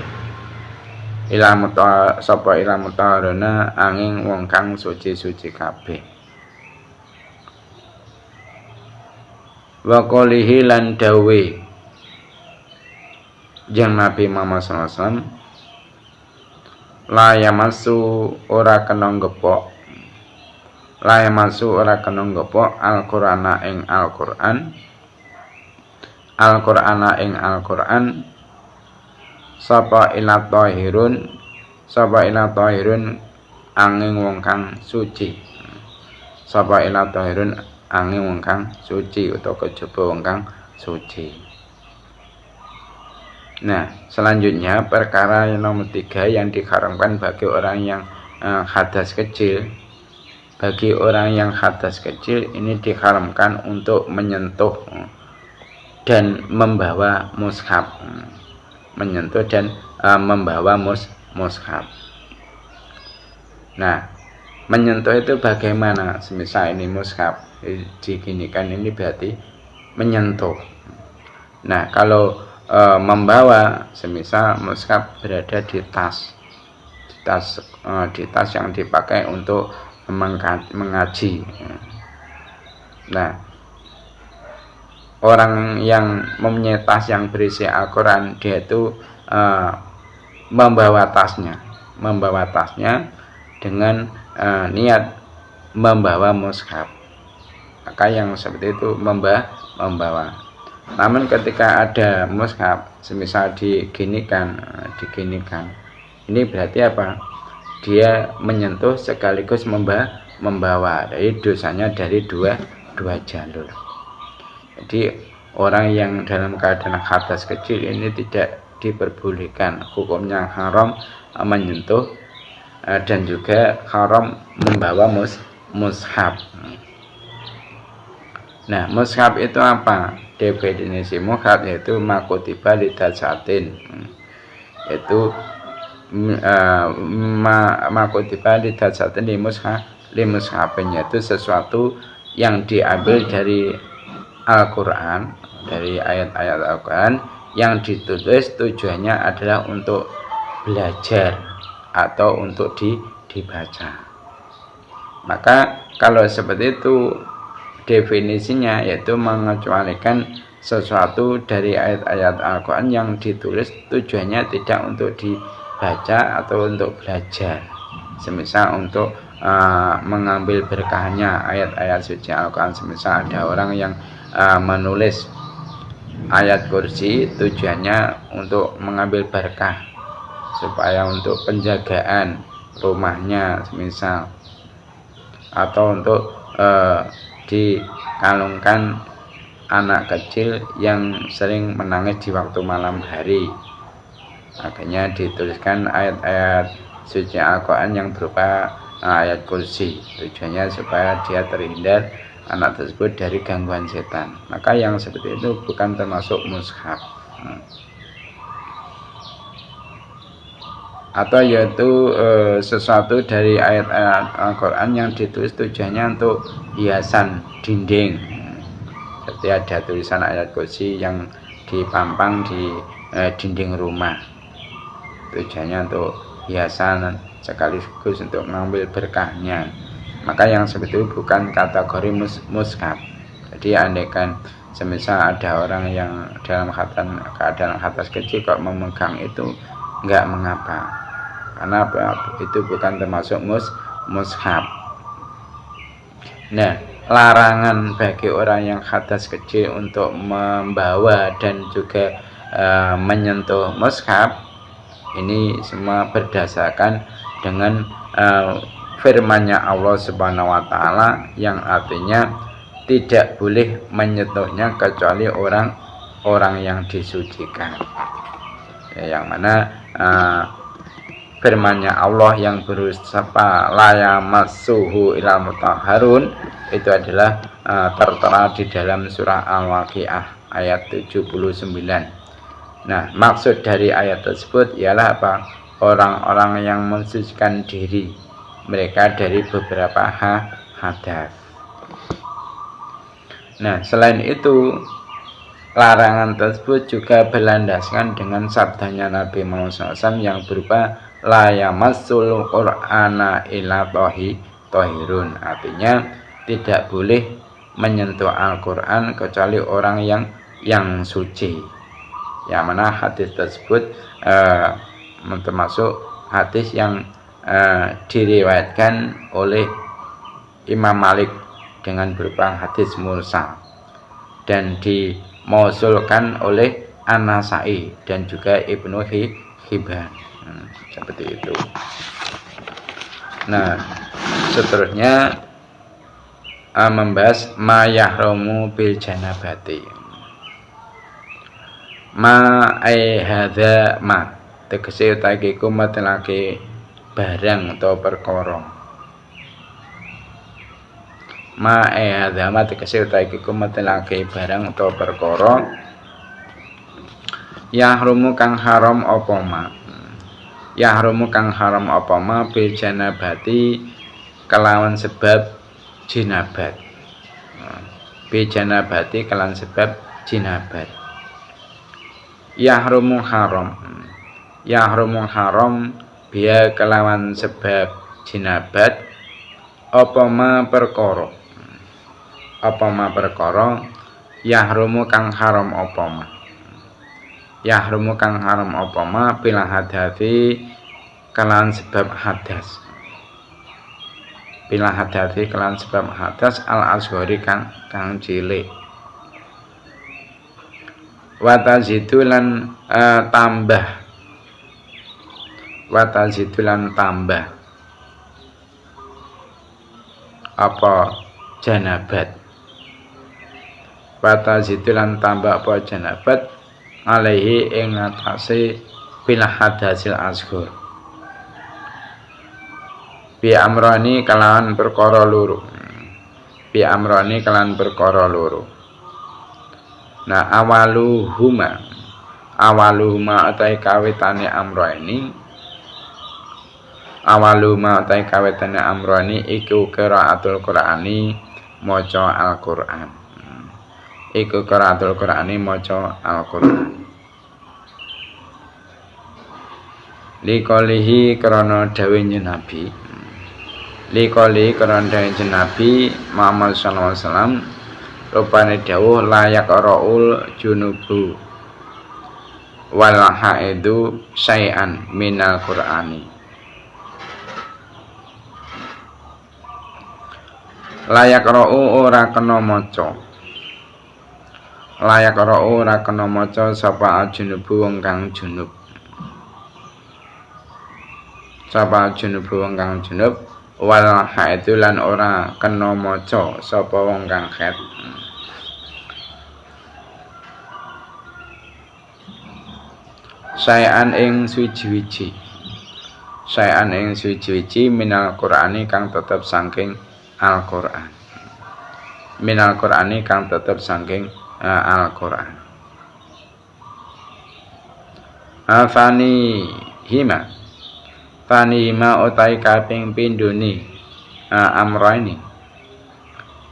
sapa ila mutahharuna angin wong kang suci-suci kabeh wa qalihi lan dawe jeng Nabi Muhammad SAW la yamassu ora kena ngepok la yamassu ora kena ngepok al-Qur'ana ing Al-Qur'an Al-Qur'ana ing Al-Qur'an sapa ila tahirun angin wong kang suci sapa ila tahirun angin wong kang suci utawa kejaba wong kang suci. Nah, selanjutnya perkara yang nomor 3 yang diharamkan bagi orang yang hadas kecil. Bagi orang yang hadas kecil ini diharamkan untuk menyentuh dan membawa mushaf, menyentuh dan membawa mushaf. Nah, menyentuh itu bagaimana? Semisal ini mushaf diginikan, ini berarti menyentuh. Nah, kalau membawa, semisal mushaf berada di tas yang dipakai untuk mengaji. Nah, orang yang mempunyai tas yang berisi Al-Quran, dia itu membawa tasnya dengan niat membawa mushaf. Maka yang seperti itu membawa. Namun ketika ada mushaf, semisal diginikan, ini berarti apa? Dia menyentuh sekaligus membawa. Jadi dosanya dari dua jalur. Jadi orang yang dalam keadaan hadas kecil ini tidak diperbolehkan, hukumnya haram menyentuh dan juga haram membawa mushaf. Nah, mushaf itu apa? Definisi mushaf yaitu makutiba lidasatin, yaitu makutiba lidasatin li mushafin, yaitu sesuatu yang diambil dari Al-Quran, dari ayat-ayat Al-Quran yang ditulis tujuannya adalah untuk belajar atau untuk dibaca. Maka kalau seperti itu definisinya yaitu mengecualikan sesuatu dari ayat-ayat Al-Quran yang ditulis tujuannya tidak untuk dibaca atau untuk belajar, semisal untuk mengambil berkahnya ayat-ayat suci Al-Quran. Semisal ada orang yang menulis ayat kursi tujuannya untuk mengambil berkah, supaya untuk penjagaan rumahnya semisal, atau untuk dikalungkan anak kecil yang sering menangis di waktu malam hari. Akhirnya dituliskan ayat-ayat suci Al-Quran yang berupa ayat kursi, tujuannya supaya dia terhindar, anak tersebut, dari gangguan setan. Maka yang seperti itu bukan termasuk mushaf. Atau yaitu sesuatu dari ayat-ayat Al-Quran yang ditulis tujuannya untuk hiasan dinding. Seperti ada tulisan ayat kursi yang dipampang di dinding rumah, tujuannya untuk hiasan sekaligus untuk mengambil berkahnya. Maka yang seperti itu bukan kategori mushaf. Jadi andaikan semisal ada orang yang dalam keadaan hadas kecil kok memegang itu, enggak mengapa, karena itu bukan termasuk mushaf. Nah, larangan bagi orang yang hadas kecil untuk membawa dan juga menyentuh mushaf ini semua berdasarkan dengan firman-Nya Allah Subhanahu wa taala yang artinya tidak boleh menyentuhnya kecuali orang orang yang disucikan. Ya, yang mana firman-Nya Allah yang berusaha la yamassuhu ilal mutahharun itu adalah tertera di dalam surah Al-Waqiah ayat 79. Nah, maksud dari ayat tersebut ialah apa? Orang-orang yang mensucikan diri mereka dari beberapa hadas. Nah, selain itu larangan tersebut juga berlandaskan dengan sabdanya Nabi Muhammad SAW yang berupa la yamassul qur'ana illa tahirun. Artinya tidak boleh menyentuh Al-Quran kecuali orang yang suci. Yang mana hadis tersebut termasuk hadis yang diriwayatkan oleh Imam Malik dengan berupa hadis mursal dan dimausulkan oleh An-Nasai dan juga Ibnu Hibban. Seperti itu. Nah, seterusnya membahas ma yahrumu bil janabati. Ma ai hadza ma tegese utahe iku metelake barang atau perkara. Ma ai hadza ma tegese utahe iku metelake barang atau perkara yahrumu kang haram apa ma. Yahrumu kang haram apa ma bil janabati kelawan sebab jinabat. Bil janabati kelawan sebab jinabat. Yahrumu haram. Yahrumu haram biya kelawan sebab jinabat apa ma perkara. Apa ma perkara yahrumu kang haram apa ma. Yahrumu kang haram apa ma bila hadasi kelawan sebab hadas. Bila hadasi kelawan sebab hadas al asghari kang cilik. Wa tazidulan tambah. Wa tazidulan tambah. Apa janabat. Wa tazidulan tambah apa janabat alaihi ing atase bil hadasil asghar. Bi amrani kalawan perkara loro. Bi amrani kalawan perkara loro. Nah, awaluhuma atai kawitane amrani. Awaluhuma atai kawitane amrani iku qiraatul Qur'ani maca Al-Qur'an. Iku qiraatul Qur'ani maca Al-Qur'an. Liqalihi krana dawuh Nabi. Liqalihi krana dawuh Nabi Muhammad sallallahu alaihi wasallam rupane dawuh layak raul junubu wal haidu syai'an minal Qur'ani. Layak ra'u ora kena maca. Layak ra'u ora kena maca sapa junubu wong kang junub. Sapa junubu wong kang junub wal haidu lan ora kena maca sapa wong kang haid. Sayan ing suci-wiji. Sayan ing suci-wiji minal Qur'ani kang tetep saking Al-Qur'an. Minal Qur'ani kang tetep saking Al-Qur'an. Afani hima. Fani hima utai kaping pindhone amrani.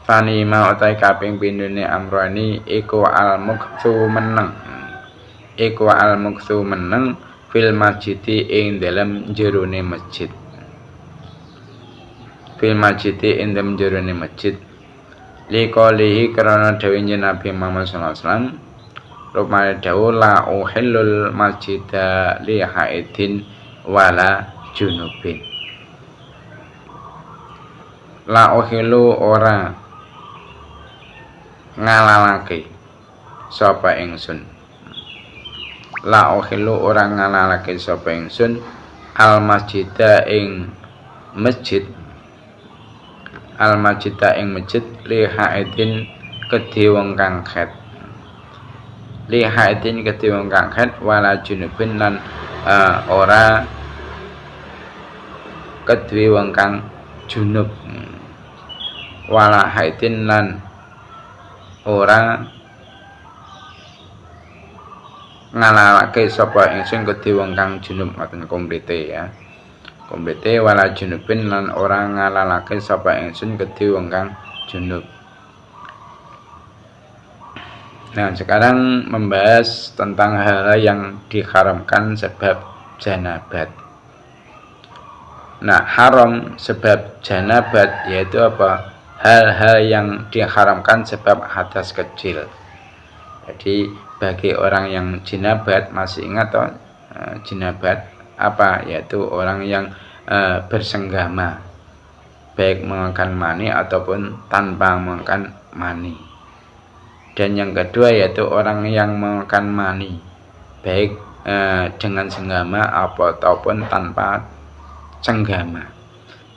Fani hima utai kaping pindhone amrani iku al-muqtu meneng. Iku al-muqtu meneng fil masjidi ing dalam jerone masjid. Fil masjidi ing dalam jerone masjid. Liqalihi karena dawuh Nabi Muhammad sallallahu alaihi wasallam rupane dawuh la uhillul masjida li haidin wala junubin. La uhillu ora ngalalake sapa ingsun. La uhillu ora ngalalake sapa ingsun al masjida ing masjid. Al masjida ing masjid li haidin kedhe wong kang haid. li haidin kedhe wong kang haid wala junubin lan ora kedhe wong kang junub wala haidin lan ora ngalalake sapa ingsun kedhe wong kang junub ngoten komplete ya. Komplete wala junubin lan ora ngalalake sapa ingsun kedhe wong kang junub. Nah, sekarang membahas tentang hal yang diharamkan sebab janabat. Nah, haram sebab janabat yaitu apa? Hal-hal yang diharamkan sebab hadas kecil. Jadi bagi orang yang jinabat, masih ingat toh jinabat apa? Yaitu orang yang bersenggama, baik mengeluarkan mani ataupun tanpa mengeluarkan mani. Dan yang kedua yaitu orang yang mengeluarkan mani, baik dengan senggama ataupun tanpa senggama.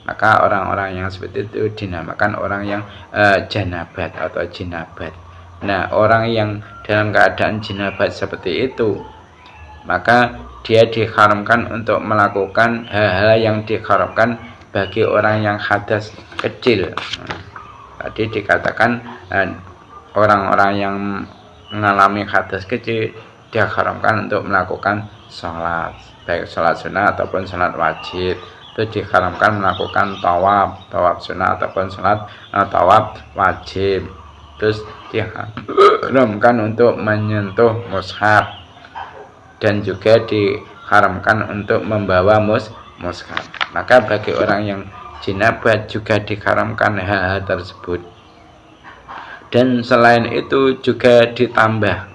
Maka orang-orang yang seperti itu dinamakan orang yang janabat atau jinabat. Nah, orang yang dalam keadaan jinabat seperti itu, maka dia diharamkan untuk melakukan hal-hal yang diharamkan bagi orang yang hadas kecil. Tadi dikatakan orang-orang yang mengalami hadas kecil diharamkan untuk melakukan sholat, baik sholat sunnah ataupun sholat wajib. Itu diharamkan melakukan tawaf sunnah ataupun sholat tawaf wajib. Terus diharamkan untuk menyentuh mushaf dan juga diharamkan untuk membawa mushaf. Maka bagi orang yang jinabat juga diharamkan hal-hal tersebut. Dan selain itu juga ditambah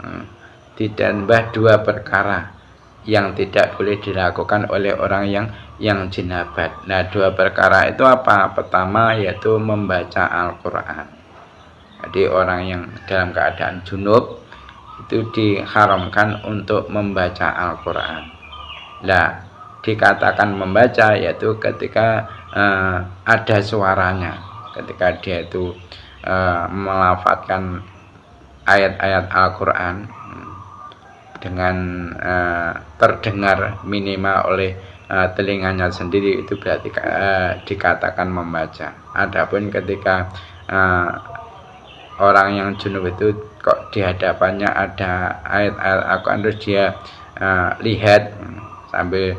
dua perkara yang tidak boleh dilakukan oleh orang yang jinabat. Nah, dua perkara itu apa? Pertama yaitu membaca Al-Quran. Jadi orang yang dalam keadaan junub itu diharamkan untuk membaca Al-Quran. Nah, dikatakan membaca yaitu ketika ada suaranya, ketika dia itu melafadzkan ayat-ayat Al-Quran dengan terdengar minimal oleh telinganya sendiri, itu berarti dikatakan membaca. Adapun ketika orang yang junub itu kok di hadapannya ada ayat-ayat Al-Quran terus dia lihat sambil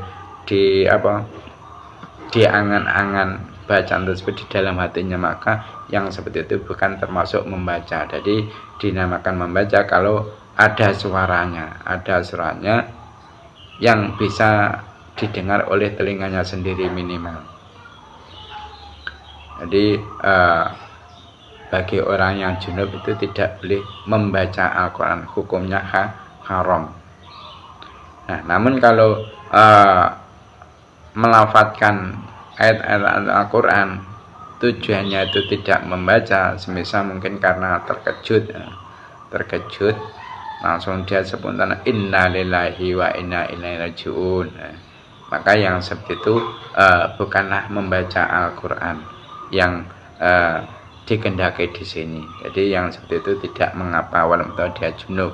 diangan-angan bacaan tersebut di dalam hatinya, maka yang seperti itu bukan termasuk membaca. Jadi dinamakan membaca kalau ada suaranya yang bisa didengar oleh telinganya sendiri minimal. Jadi bagi orang yang junub itu tidak boleh membaca Al-Quran, hukumnya haram. Nah, namun kalau melafadzkan ayat-ayat Al-Quran tujuannya itu tidak membaca, semisal mungkin karena terkejut langsung dia spontan inna lillahi wa inna ilaihi rajiun, maka yang seperti itu bukanlah membaca Al-Quran yang dikehendaki di sini. Jadi yang seperti itu tidak mengapa walaupun dia junub.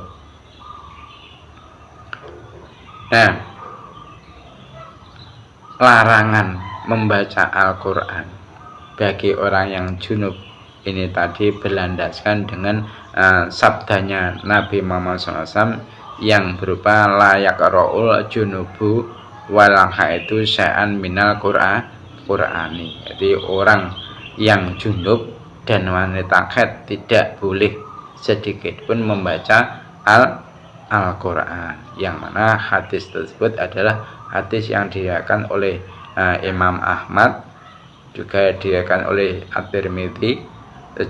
Nah, larangan membaca Al-Quran bagi orang yang junub ini tadi berlandaskan dengan sabdanya Nabi Muhammad SAW yang berupa la yaqra'ul junubu wal haidu syai'an minal Qur'ani. Jadi orang yang junub dan wanita haid tidak boleh sedikit pun membaca Al-Quran, yang mana hadis tersebut adalah hadis yang diriwayatkan oleh Imam Ahmad, juga diriwayatkan oleh At-Tirmidzi,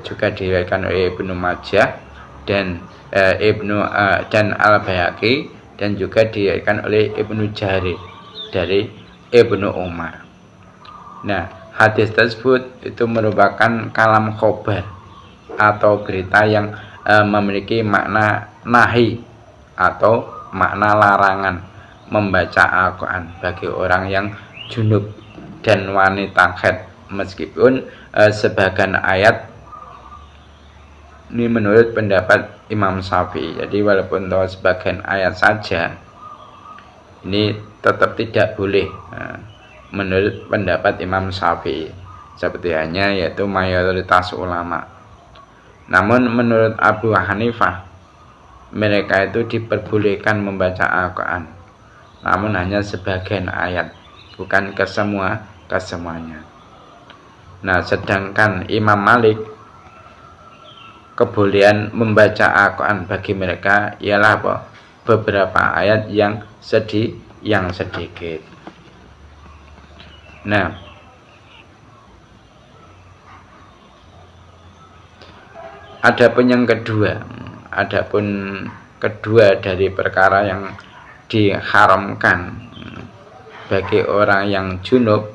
juga diriwayatkan oleh Ibnu Majah dan dan Al-Baihaqi, dan juga diriwayatkan oleh Ibnu Jarir dari Ibnu Umar. Nah, hadis tersebut itu merupakan kalam khobar atau berita yang memiliki makna nahi atau makna larangan membaca Al-Quran bagi orang yang junub dan wanita haid, meskipun sebagian ayat Ini menurut pendapat Imam Syafi'i. Jadi walaupun tahu sebagian ayat saja, ini tetap tidak boleh menurut pendapat Imam Syafi'i. Seperti hanya yaitu mayoritas ulama. Namun menurut Abu Hanifah, mereka itu diperbolehkan membaca Al-Quran, namun hanya sebagian ayat, bukan kesemuanya. Nah, sedangkan Imam Malik, kebolehan membaca Al-Quran bagi mereka ialah apa? Beberapa ayat yang sedikit. Nah, adapun kedua dari perkara yang diharamkan bagi orang yang junub,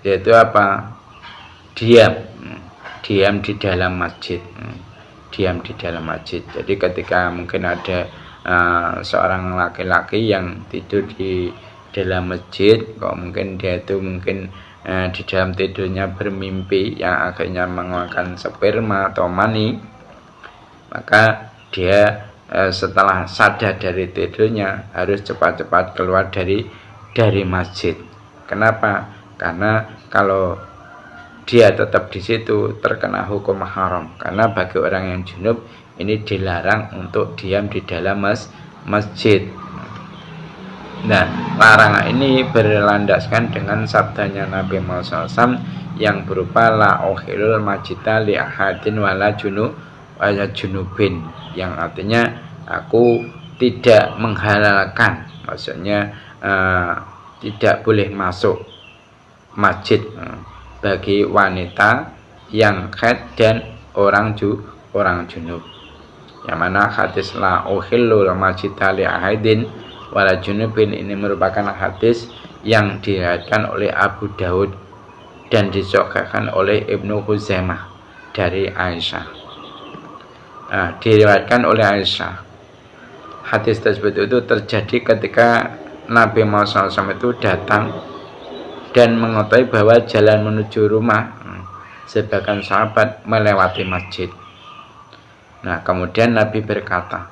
yaitu apa? Diam di dalam masjid. Jadi ketika mungkin ada seorang laki-laki yang tidur di dalam masjid, kok mungkin dia itu di dalam tidurnya bermimpi yang akhirnya mengeluarkan sperma atau mani, maka dia setelah sadar dari tidurnya harus cepat-cepat keluar dari masjid. Kenapa? Karena kalau dia tetap di situ terkena hukum haram, karena bagi orang yang junub ini dilarang untuk diam di dalam masjid. Nah, larangan ini berlandaskan dengan sabdanya Nabi Muhammad SAW yang berupa la ukhilul majita li ahadin wala junubin, yang artinya aku tidak menghalalkan, maksudnya tidak boleh masuk masjid bagi wanita yang haid dan orang junub. Yang mana hadis la ukhilul majita li ahadin wala junubin ini merupakan hadis yang diriwayatkan oleh Abu Daud dan disahihkan oleh Ibnu Huzaimah dari Aisyah. Diriwayatkan oleh Aisyah. Hadis tersebut itu terjadi ketika Nabi Muhammad SAW itu datang dan mengetahui bahwa jalan menuju rumah sebagian sahabat melewati masjid. Nah, kemudian Nabi berkata,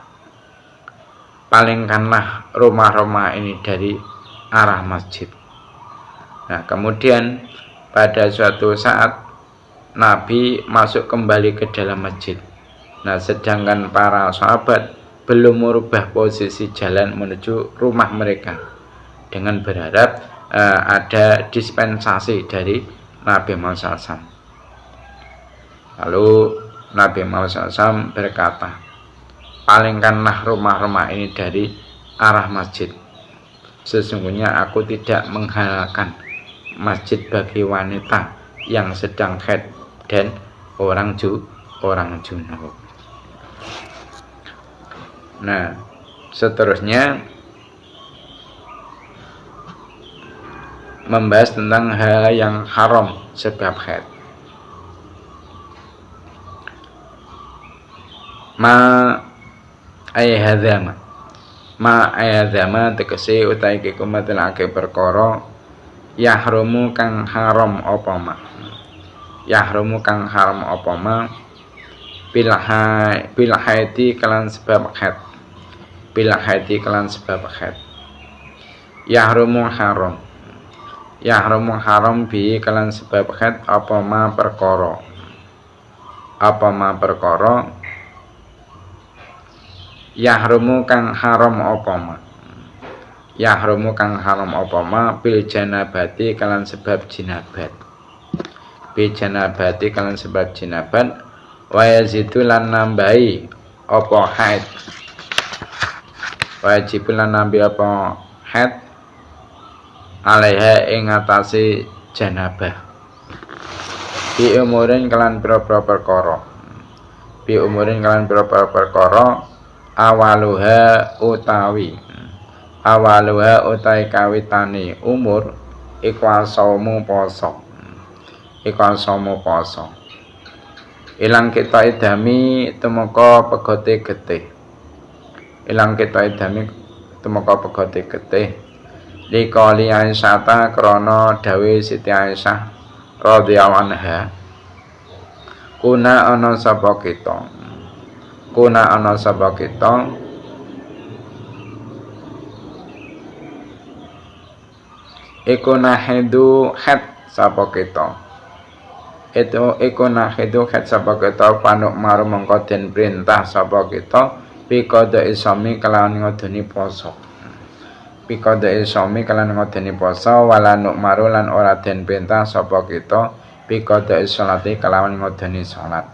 palingkanlah rumah-rumah ini dari arah masjid. Nah, kemudian pada suatu saat Nabi masuk kembali ke dalam masjid. Nah, sedangkan para sahabat belum merubah posisi jalan menuju rumah mereka dengan berharap ada dispensasi dari Nabi Muhammad SAW. Lalu Nabi Muhammad SAW berkata, palingkanlah rumah-rumah ini dari arah masjid. Sesungguhnya aku tidak menghalalkan masjid bagi wanita yang sedang haid dan orang junub. Nah, seterusnya membahas tentang hal yang haram sebab haid. Ma ayadzama tegese utahe kumatilake perkara yahrumu kang haram apa ma. Yahrumu kang haram apa ma bil haidi kelan sebab haid. Bil haidi kelan sebab haid. Yahrumu haram. Yahrumu haram bi kelan sebab haid apa ma perkara. Apa ma perkara yahrumu kang haram apa ma. Yahrumu kang haram apa ma bil janabati kelan sebab jinabat. Bil janabati kelan sebab jinabat wa yazidu lan nambahi apa haid. Wajib lan nambahi apa haid alaiha ing atase janabah. Bi umurin kelan pira-pira perkara. Bi umurin kelan pira-pira perkara awaluha utawi kawitane umur iku asamu poso. Ilang kita idami temeka pegote getih. Liqali Aisyah krana dawe Siti Aisyah radhiyallahu anha Kuna ana sapa kita. Kuna ana sapa kita. Iku nahidu khat sapa kita. Iku nahidu khat sapa kita panuk maru mengko den perintah sapa kita piqada isami kelawan ngodoni poso. Piqada isami kelawan ngodoni poso wala nuk maru lan ora den perintah sapa kita piqada isolati kelawan ngodoni salat.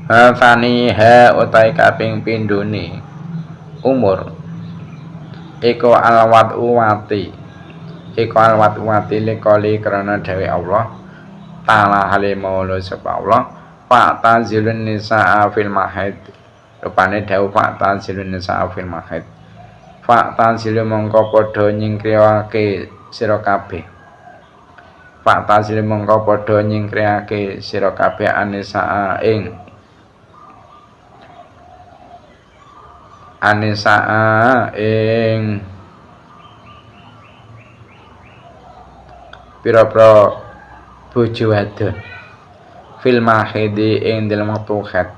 Fani ha utai kaping pindhone umur iku alwat uwati. Iku alwat wati likoli karena dawe Allah ta'ala halimawala sapa Allah fakta zilun nisa'a fil mahid rupane dawe fakta zilun nisa'a fil mahid fakta zilun mongko podo nyingkriwake sira kabeh fakta zilun mongko podo nyingkriwake sira kabeh anisa'a ing pira-pira bojo wadon fil mahidi ing dalem wektu haid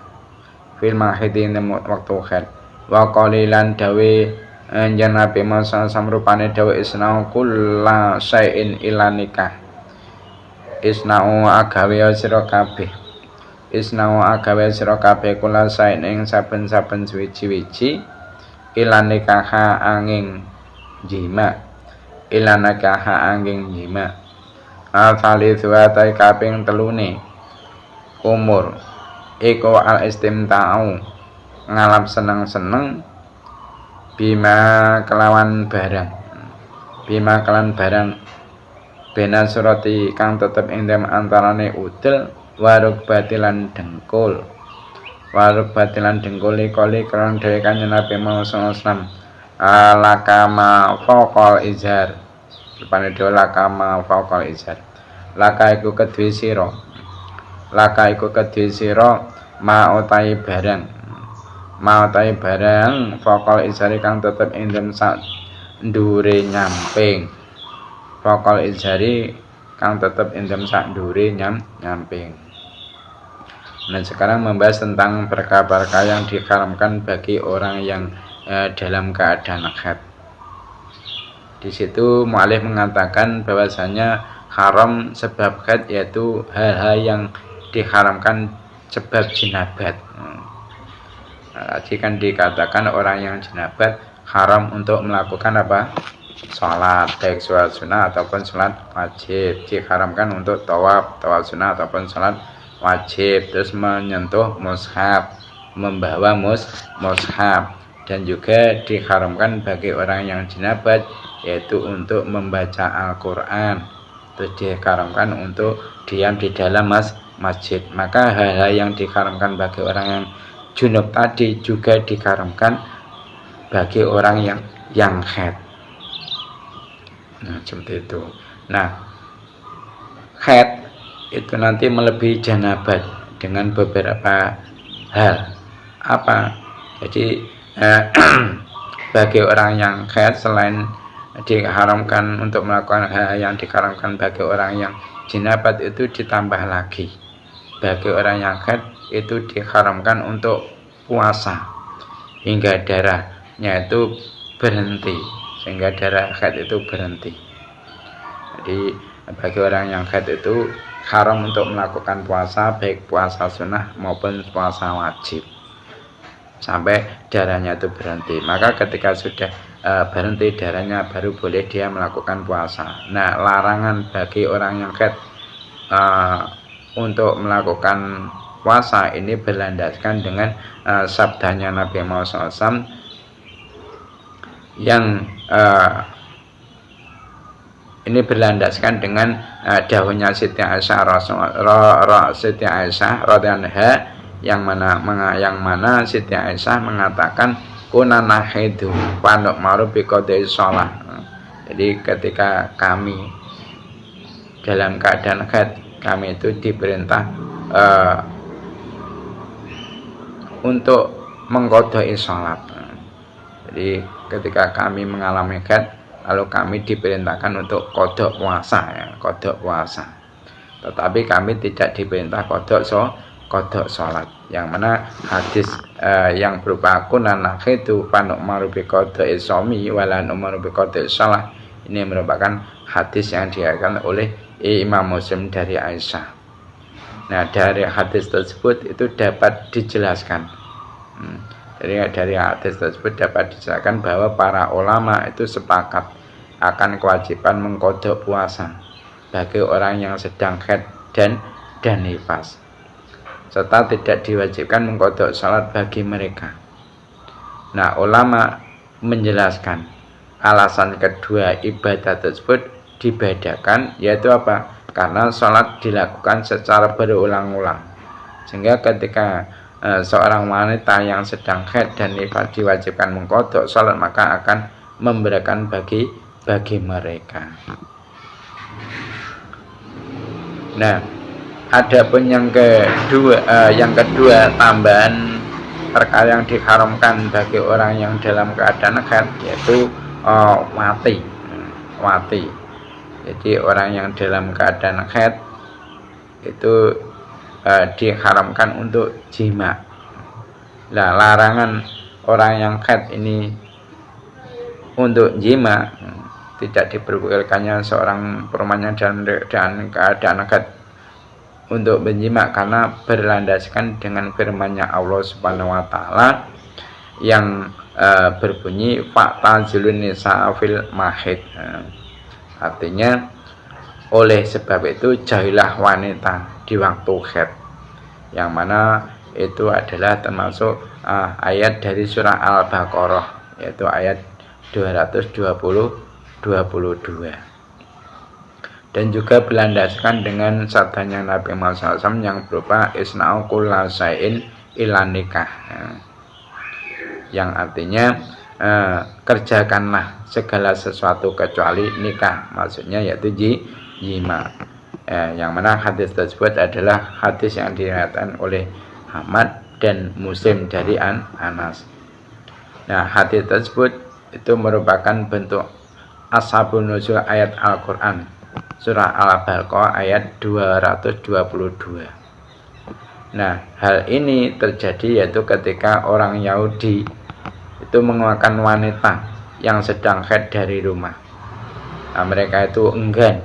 fil mahidi ing dalem wektu haid wa qalilan dawe anjen Nabi masa samrupane dawe isnau kulla syai'in ila nikah isnau agawe sira kabeh isnau agawe sira kabeh kulla syai'in ing saben-saben suwi-wiji ila nikah angin jima ila nikah angin jima Al-Thali suwatai kaping telune umur iku al-istimta'u ngalap seneng-seneng bima kelawan barang bena surati kang tetep ing dalem antarane udel waruk batilan dengkul kali kron dhewe kanjeng Nabi Muhammad sallallahu alaihi wasallam alakama faqal izhar rupane dhewe lakama faqal izhar laka iku kedue sira ma utai barang faqal izhari kang tetep ing dalem sak ndure nyamping faqal izhari kang tetep ing dalem sak ndure nyamping. Nah, sekarang membahas tentang perkara-perkara yang diharamkan bagi orang yang dalam keadaan haid. Di situ mu'alif mengatakan bahwasanya haram sebab haid yaitu hal-hal yang diharamkan sebab jinabat. Tadi kan dikatakan orang yang jinabat haram untuk melakukan apa? Sholat, baik sholat sunnah ataupun sholat wajib. Diharamkan untuk tawaf sunnah ataupun sholat wajib. Terus menyentuh mushaf, membawa mushaf. Dan juga diharamkan bagi orang yang jinabat yaitu untuk membaca Al-Quran. Terus diharamkan untuk diam di dalam masjid. Maka hal-hal yang diharamkan bagi orang yang junub tadi juga diharamkan bagi orang yang haid. Nah, seperti itu. Nah, haid itu nanti melebihi janabat dengan beberapa hal. Apa? Jadi bagi orang yang haid selain diharamkan untuk melakukan hal yang diharamkan bagi orang yang jinabat itu ditambah lagi. Bagi orang yang haid itu diharamkan untuk puasa hingga darahnya itu berhenti, sehingga darah haid itu berhenti. Jadi bagi orang yang haid itu haram untuk melakukan puasa, baik puasa sunnah maupun puasa wajib sampai darahnya itu berhenti. Maka ketika sudah berhenti darahnya baru boleh dia melakukan puasa. Nah, larangan bagi orang yang haid untuk melakukan puasa ini berlandaskan dengan sabdanya Nabi Muhammad SAW yang ini berlandaskan dengan dahulunya Siti Aisyah radhiyallahu yang mana Siti Aisyah mengatakan kuna nahidu panuk maru biqadai shalah. Jadi ketika kami dalam keadaan haid, kami itu diperintah untuk mengqadai salat. Jadi ketika kami mengalami haid, lalu kami diperintahkan untuk qada puasa, qada puasa. tetapi kami tidak diperintah kodok sholat. Yang mana hadis yang berupa kunan nakhitu panuk marubi kodok isomi walan umarubi kodok sholat, ini merupakan hadis yang diriwayatkan oleh Imam Muslim dari Aisyah. Nah, dari hadis tersebut itu dapat dijelaskan. Dari hadis tersebut dapat dijelaskan bahwa para ulama itu sepakat akan kewajiban mengkodok puasa bagi orang yang sedang haid dan nifas, serta tidak diwajibkan mengkodok salat bagi mereka. Nah, ulama menjelaskan alasan kedua ibadah tersebut dibedakan, yaitu apa? Karena salat dilakukan secara berulang-ulang, sehingga ketika seorang wanita yang sedang haid dan nifas diwajibkan mengkodok salat, maka akan memberikan bagi mereka. Nah, adapun yang kedua tambahan perkara yang diharamkan bagi orang yang dalam keadaan haid, yaitu wati. Jadi orang yang dalam keadaan haid itu diharamkan untuk jima. Nah, larangan orang yang haid ini untuk jima tidak diperbolehkannya seorang perempuan yang dalam keadaan haid untuk menjima, karena berlandaskan dengan firman-Nya Allah Subhanahu wa taala yang berbunyi fa'tazilun nisaa fil mahid. Artinya oleh sebab itu jauhilah wanita di waktu haid, yang mana itu adalah termasuk ayat dari surah Al-Baqarah, yaitu ayat 222. Dan juga berlandaskan dengan sabdanya Nabi Muhammad SAW yang berupa isna'u kulla syai'in illa nikah, yang artinya kerjakanlah segala sesuatu kecuali nikah, maksudnya yaitu jima. Yang mana hadis tersebut adalah hadis yang diriwayatkan oleh Ahmad dan Muslim dari Anas. Nah, hadis tersebut itu merupakan bentuk ashabun nuzul ayat Al-Quran surah Al-Baqarah ayat 222. Nah, hal ini terjadi yaitu ketika orang Yahudi itu mengeluarkan wanita yang sedang haid dari rumah. Nah, mereka itu enggan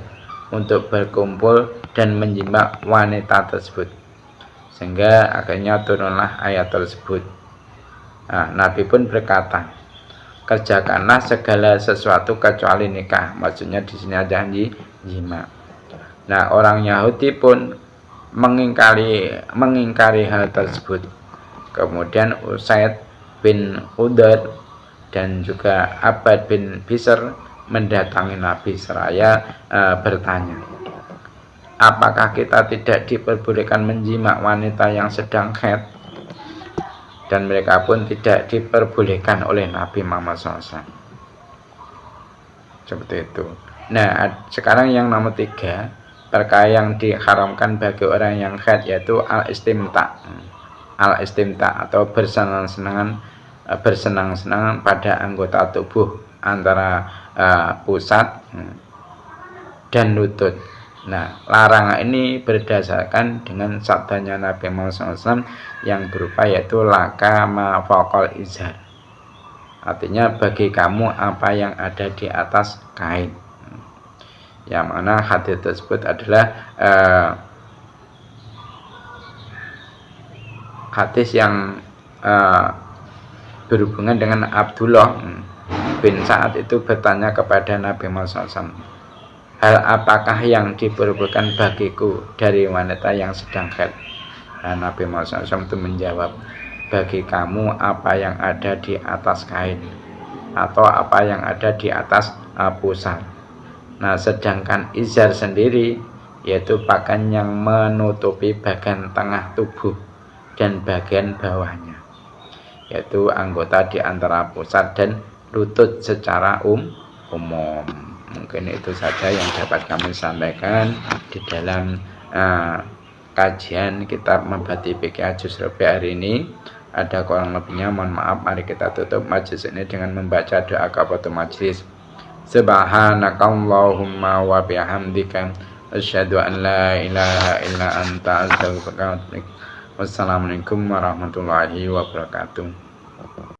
untuk berkumpul dan menjima wanita tersebut, sehingga akhirnya turunlah ayat tersebut. Nah, Nabi pun berkata, kerjakanlah segala sesuatu kecuali nikah, maksudnya di sini ada jima. Nah, orang Yahudi pun mengingkari hal tersebut. Kemudian Usaid bin Hudar dan juga Abbad bin Bisr mendatangi Nabi seraya bertanya, apakah kita tidak diperbolehkan menjima wanita yang sedang haid? Dan mereka pun tidak diperbolehkan oleh Nabi Muhammad SAW. Seperti itu. Nah, sekarang yang nomor 3, perkara yang diharamkan bagi orang yang haid, yaitu al-istimta. Al-istimta atau bersenang-senang pada anggota tubuh antara pusat dan lutut. Nah, larangan ini berdasarkan dengan sabdanya Nabi Muhammad SAW yang berupa yaitu laka ma faqal izhar. Artinya bagi kamu apa yang ada di atas kain. Yang mana hadis tersebut adalah hadis yang berhubungan dengan Abdullah bin Sa'ad itu bertanya kepada Nabi Muhammad SAW, hal apakah yang diperbolehkan bagiku dari wanita yang sedang haid? Nah, Nabi Muhammad SAW itu menjawab, bagi kamu apa yang ada di atas kain atau apa yang ada di atas pusar. Nah, sedangkan izar sendiri yaitu pakaian yang menutupi bagian tengah tubuh dan bagian bawahnya, yaitu anggota di antara pusat dan lutut secara umum. Mungkin itu saja yang dapat kami sampaikan di dalam kajian kitab Mabhati Fikih Juz Rabi' hari ini. Ada kurang lebihnya mohon maaf. Mari kita tutup majelis ini dengan membaca doa kafatul majelis. Subhanakallahumma wa bihamdika Asyhadu an la ilaha illa anta astaghfiruka wa atubu ilaik. Wassalamualaikum warahmatullahi wabarakatuh.